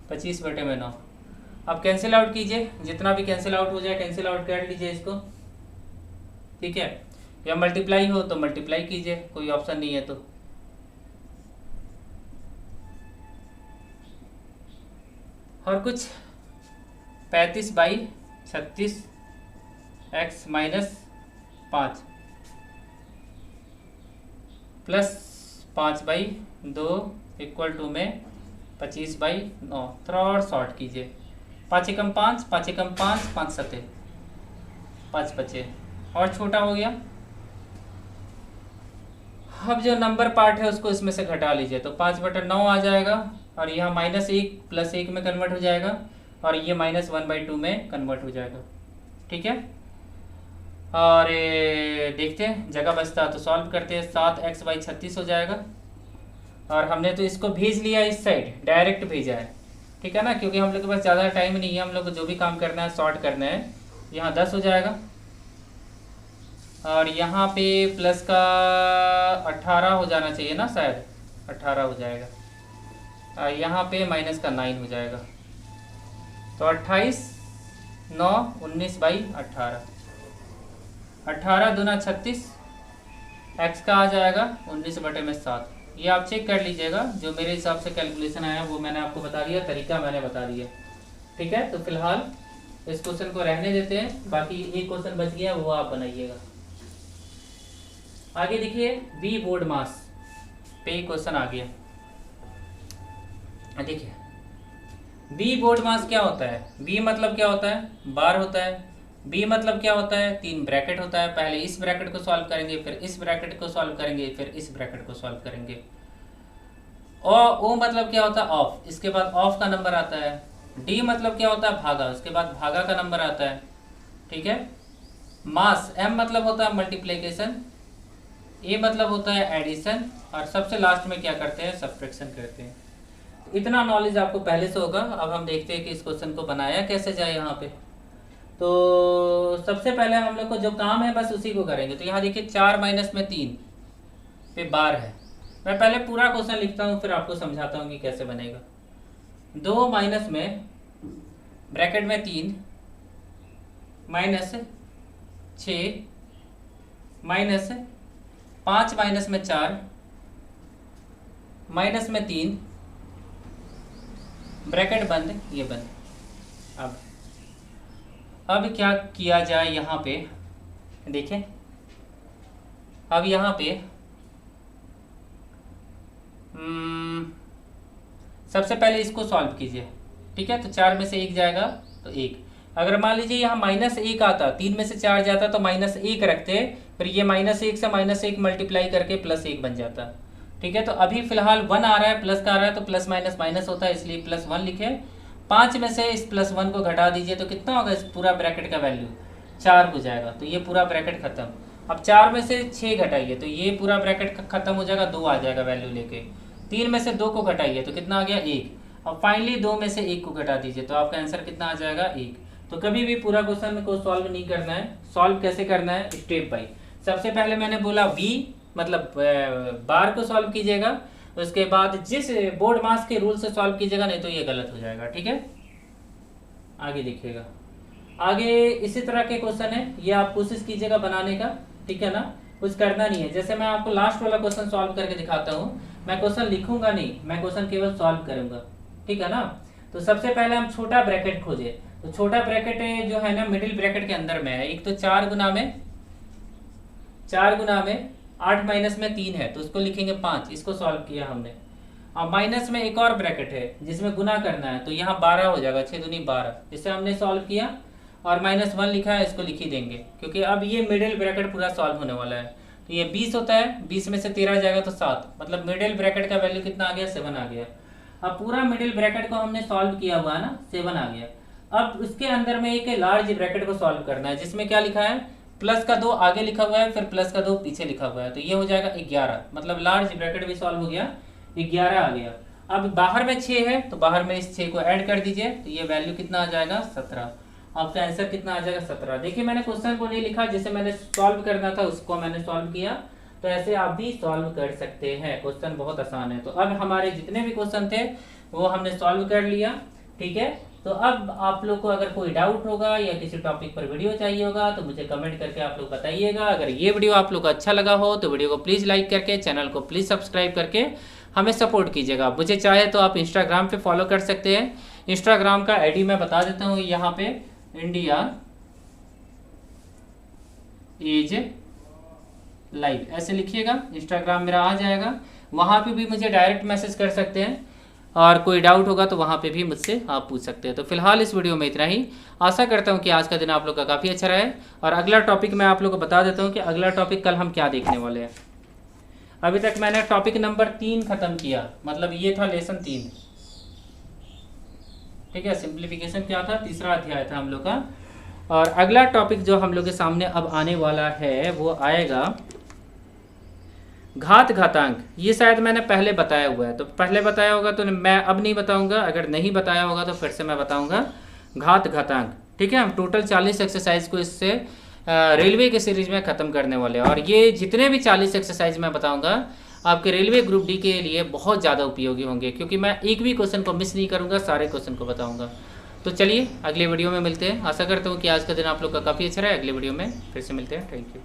25/9। अब कैंसिल आउट कीजिए, जितना भी कैंसिल आउट हो जाए कैंसिल आउट कर लीजिए इसको। ठीक है, या मल्टीप्लाई हो तो मल्टीप्लाई कीजिए, कोई ऑप्शन नहीं है तो। और कुछ 35/36 x - 5 प्लस 5/2 इक्वल टू में 25/9। थोड़ा और शॉर्ट कीजिए, 5 एकम 5, 5 एकम 5, 5 7, 5 5, और छोटा हो गया। अब जो नंबर पार्ट है उसको इसमें से घटा लीजिए, तो 5/9 आ जाएगा, और यहाँ -1 + 1 में कन्वर्ट हो जाएगा, और ये -1/2 में कन्वर्ट हो जाएगा। ठीक है, और देखते हैं जगह बचता है तो सॉल्व करते हैं। 7x/36 हो जाएगा, और हमने तो इसको भेज लिया इस साइड, डायरेक्ट भेजा है। ठीक है ना, क्योंकि हम लोग के पास ज़्यादा टाइम नहीं है, हम लोग को जो भी काम करना है सॉर्ट करना है। यहाँ 10 हो जाएगा, और यहाँ पे प्लस का 18 हो जाना चाहिए ना, शायद 18 हो जाएगा, और यहाँ पे माइनस का 9 हो जाएगा। तो 28 9 19/18, 18 दूना 36, x का आ जाएगा 19/7। ये आप चेक कर लीजिएगा, जो मेरे हिसाब से कैलकुलेशन आया वो मैंने आपको बता दिया, तरीका मैंने बता दिया। ठीक है, तो फिलहाल इस क्वेश्चन को रहने देते हैं, बाकी एक क्वेश्चन बच गया वो आप बनाइएगा। आगे देखिए, बी बोर्ड मास पे क्वेश्चन आ गया। देखिए बी बोर्ड मास क्या होता है, बी मतलब क्या होता है, बार होता है। बी मतलब क्या होता है, 3 ब्रैकेट होता है, पहले इस ब्रैकेट को सॉल्व करेंगे, फिर इस ब्रैकेट को सॉल्व करेंगे, फिर इस ब्रैकेट को सॉल्व करेंगे। और ओ मतलब क्या होता है, ऑफ, इसके बाद ऑफ का नंबर आता है। डी मतलब क्या होता है, भागा, उसके बाद भागा का नंबर आता है। ठीक है, मास, एम मतलब होता है मल्टीप्लिकेशन, ए मतलब होता है एडिशन, और सबसे लास्ट में क्या करते हैं, सब्ट्रैक्शन करते हैं। तो इतना नॉलेज आपको पहले से होगा। अब हम देखते हैं कि इस क्वेश्चन को बनाया कैसे जाए। यहाँ पे तो सबसे पहले हम लोग को जो काम है बस उसी को करेंगे। तो यहाँ देखिए 4 - 3 पे बार है। मैं पहले पूरा क्वेश्चन लिखता हूँ, फिर आपको समझाता हूँ कि कैसे बनेगा। 2 माइनस में ब्रैकेट में 3 -6 -5 माइनस में 4 माइनस में 3 ब्रैकेट बंद, ये बंद। अब क्या किया जाए, यहाँ पे देखें, अब यहाँ पे सबसे पहले इसको सॉल्व कीजिए। ठीक है, तो 4 में से 1 जाएगा तो 1। अगर मान लीजिए यहाँ -1 आता, 3 में से 4 जाता तो -1 रखते, फिर ये -1 से -1 मल्टीप्लाई करके +1 बन जाता। ठीक है, तो अभी फिलहाल 1 आ रहा है, प्लस का आ रहा है, तो प्लस माइनस माइनस होता है, इसलिए +1 लिखे। 5 में से इस +1 को घटा दीजिए तो कितना होगा, इस पूरा ब्रैकेट का वैल्यू 4 हो जाएगा। तो ये पूरा ब्रैकेट खत्म। अब 4 में से 6 घटाइए तो ये पूरा ब्रैकेट खत्म हो जाएगा, 2 आ जाएगा वैल्यू लेके। 3 में से 2 को घटाइए तो कितना आ गया, 1। अब फाइनली 2 में से 1 को घटा दीजिए तो आपका आंसर कितना आ जाएगा, 1। तो कभी भी पूरा क्वेश्चन को सॉल्व नहीं करना है, सॉल्व कैसे करना है, स्टेप बाई। सबसे पहले मैंने बोला V मतलब बार को सॉल्व कीजिएगा, उसके बाद जिस बोर्ड मास के रूल से सॉल्व कीजिएगा, नहीं तो ये गलत हो जाएगा। ठीक है, आगे देखिएगा। आगे इसी तरह के क्वेश्चन है, ये आप कोशिश कीजिएगा बनाने का, ठीक है ना, कुछ करना नहीं है। जैसे मैं आपको लास्ट वाला क्वेश्चन सॉल्व करके दिखाता हूँ, मैं क्वेश्चन लिखूंगा नहीं, मैं क्वेश्चन केवल सॉल्व करूंगा, ठीक है ना। तो सबसे पहले हम छोटा ब्रैकेट खोजे, तो छोटा ब्रैकेट जो है ना मिडिल ब्रैकेट के अंदर में है। एक तो 4 गुना में 8 माइनस में 3 है, तो उसको लिखेंगे 5, इसको सॉल्व किया हमने। अब माइनस में एक और ब्रैकेट है जिसमें गुना करना है, तो यहाँ 12 हो जाएगा, 6 दूनी 12, इसे हमने सॉल्व किया और -1 लिखा है, इसको लिख ही देंगे क्योंकि अब ये मिडिल ब्रैकेट पूरा सॉल्व होने वाला है। तो ये 20 होता है, 20 में से 13 जाएगा तो 7, मतलब मिडिल ब्रैकेट का वैल्यू कितना आ गया, 7 आ गया। अब पूरा मिडिल ब्रैकेट को हमने सॉल्व किया हुआ है ना, 7 आ गया। अब उसके अंदर में एक लार्ज ब्रैकेट को सॉल्व करना है, जिसमें क्या लिखा है, प्लस का 2 आगे लिखा हुआ है, फिर प्लस का 2 पीछे लिखा हुआ है, तो ये हो जाएगा 11, मतलब लार्ज ब्रैकेट भी सॉल्व हो गया, 11 आ गया। अब बाहर में 6 है, तो बाहर में इस 6 को ऐड कर दीजिए, तो ये वैल्यू कितना आ जाएगा, 17। आपका आंसर कितना आ जाएगा, 17। देखिए मैंने क्वेश्चन को नहीं लिखा, जिसे मैंने सॉल्व करना था उसको मैंने सॉल्व किया, तो ऐसे आप भी सॉल्व कर सकते हैं, क्वेश्चन बहुत आसान है। तो अब हमारे जितने भी क्वेश्चन थे वो हमने सॉल्व कर लिया, ठीक है। तो अब आप लोग को अगर कोई डाउट होगा या किसी टॉपिक पर वीडियो चाहिए होगा तो मुझे कमेंट करके आप लोग बताइएगा। अगर ये वीडियो आप लोग को अच्छा लगा हो तो वीडियो को प्लीज़ लाइक करके, चैनल को प्लीज़ सब्सक्राइब करके हमें सपोर्ट कीजिएगा। मुझे चाहे तो आप इंस्टाग्राम पे फॉलो कर सकते हैं, इंस्टाग्राम का आईडी मैं बता देता हूँ, यहाँ पे इंडिया इज लाइव ऐसे लिखिएगा, इंस्टाग्राम मेरा आ जाएगा। वहाँ पे भी मुझे डायरेक्ट मैसेज कर सकते हैं और कोई डाउट होगा तो वहाँ पे भी मुझसे आप पूछ सकते हैं। तो फिलहाल इस वीडियो में इतना ही। आशा करता हूँ कि आज का दिन आप लोग का काफ़ी अच्छा रहे। और अगला टॉपिक मैं आप लोग को बता देता हूँ कि अगला टॉपिक कल हम क्या देखने वाले हैं। अभी तक मैंने टॉपिक नंबर 3 खत्म किया, मतलब ये था लेसन 3, ठीक है। सिंप्लीफिकेशन क्या था, तीसरा अध्याय था हम लोग का। और अगला टॉपिक जो हम लोग के सामने अब आने वाला है वो आएगा घात घातांक। ये शायद मैंने पहले बताया हुआ है, तो पहले बताया होगा तो मैं अब नहीं बताऊंगा, अगर नहीं बताया होगा तो फिर से मैं बताऊंगा घात घातांक, ठीक है। हम टोटल 40 एक्सरसाइज को इससे रेलवे के सीरीज में ख़त्म करने वाले हैं। और ये जितने भी 40 एक्सरसाइज मैं बताऊंगा आपके रेलवे ग्रुप डी के लिए बहुत ज़्यादा उपयोगी होंगे, क्योंकि मैं एक भी क्वेश्चन को मिस नहीं करूँगा, सारे क्वेश्चन को बताऊँगा। तो चलिए अगले वीडियो में मिलते हैं। आशा करता हूँ कि आज का दिन आप लोग का काफ़ी अच्छा रहा है। अगले वीडियो में फिर से मिलते हैं। Thank you.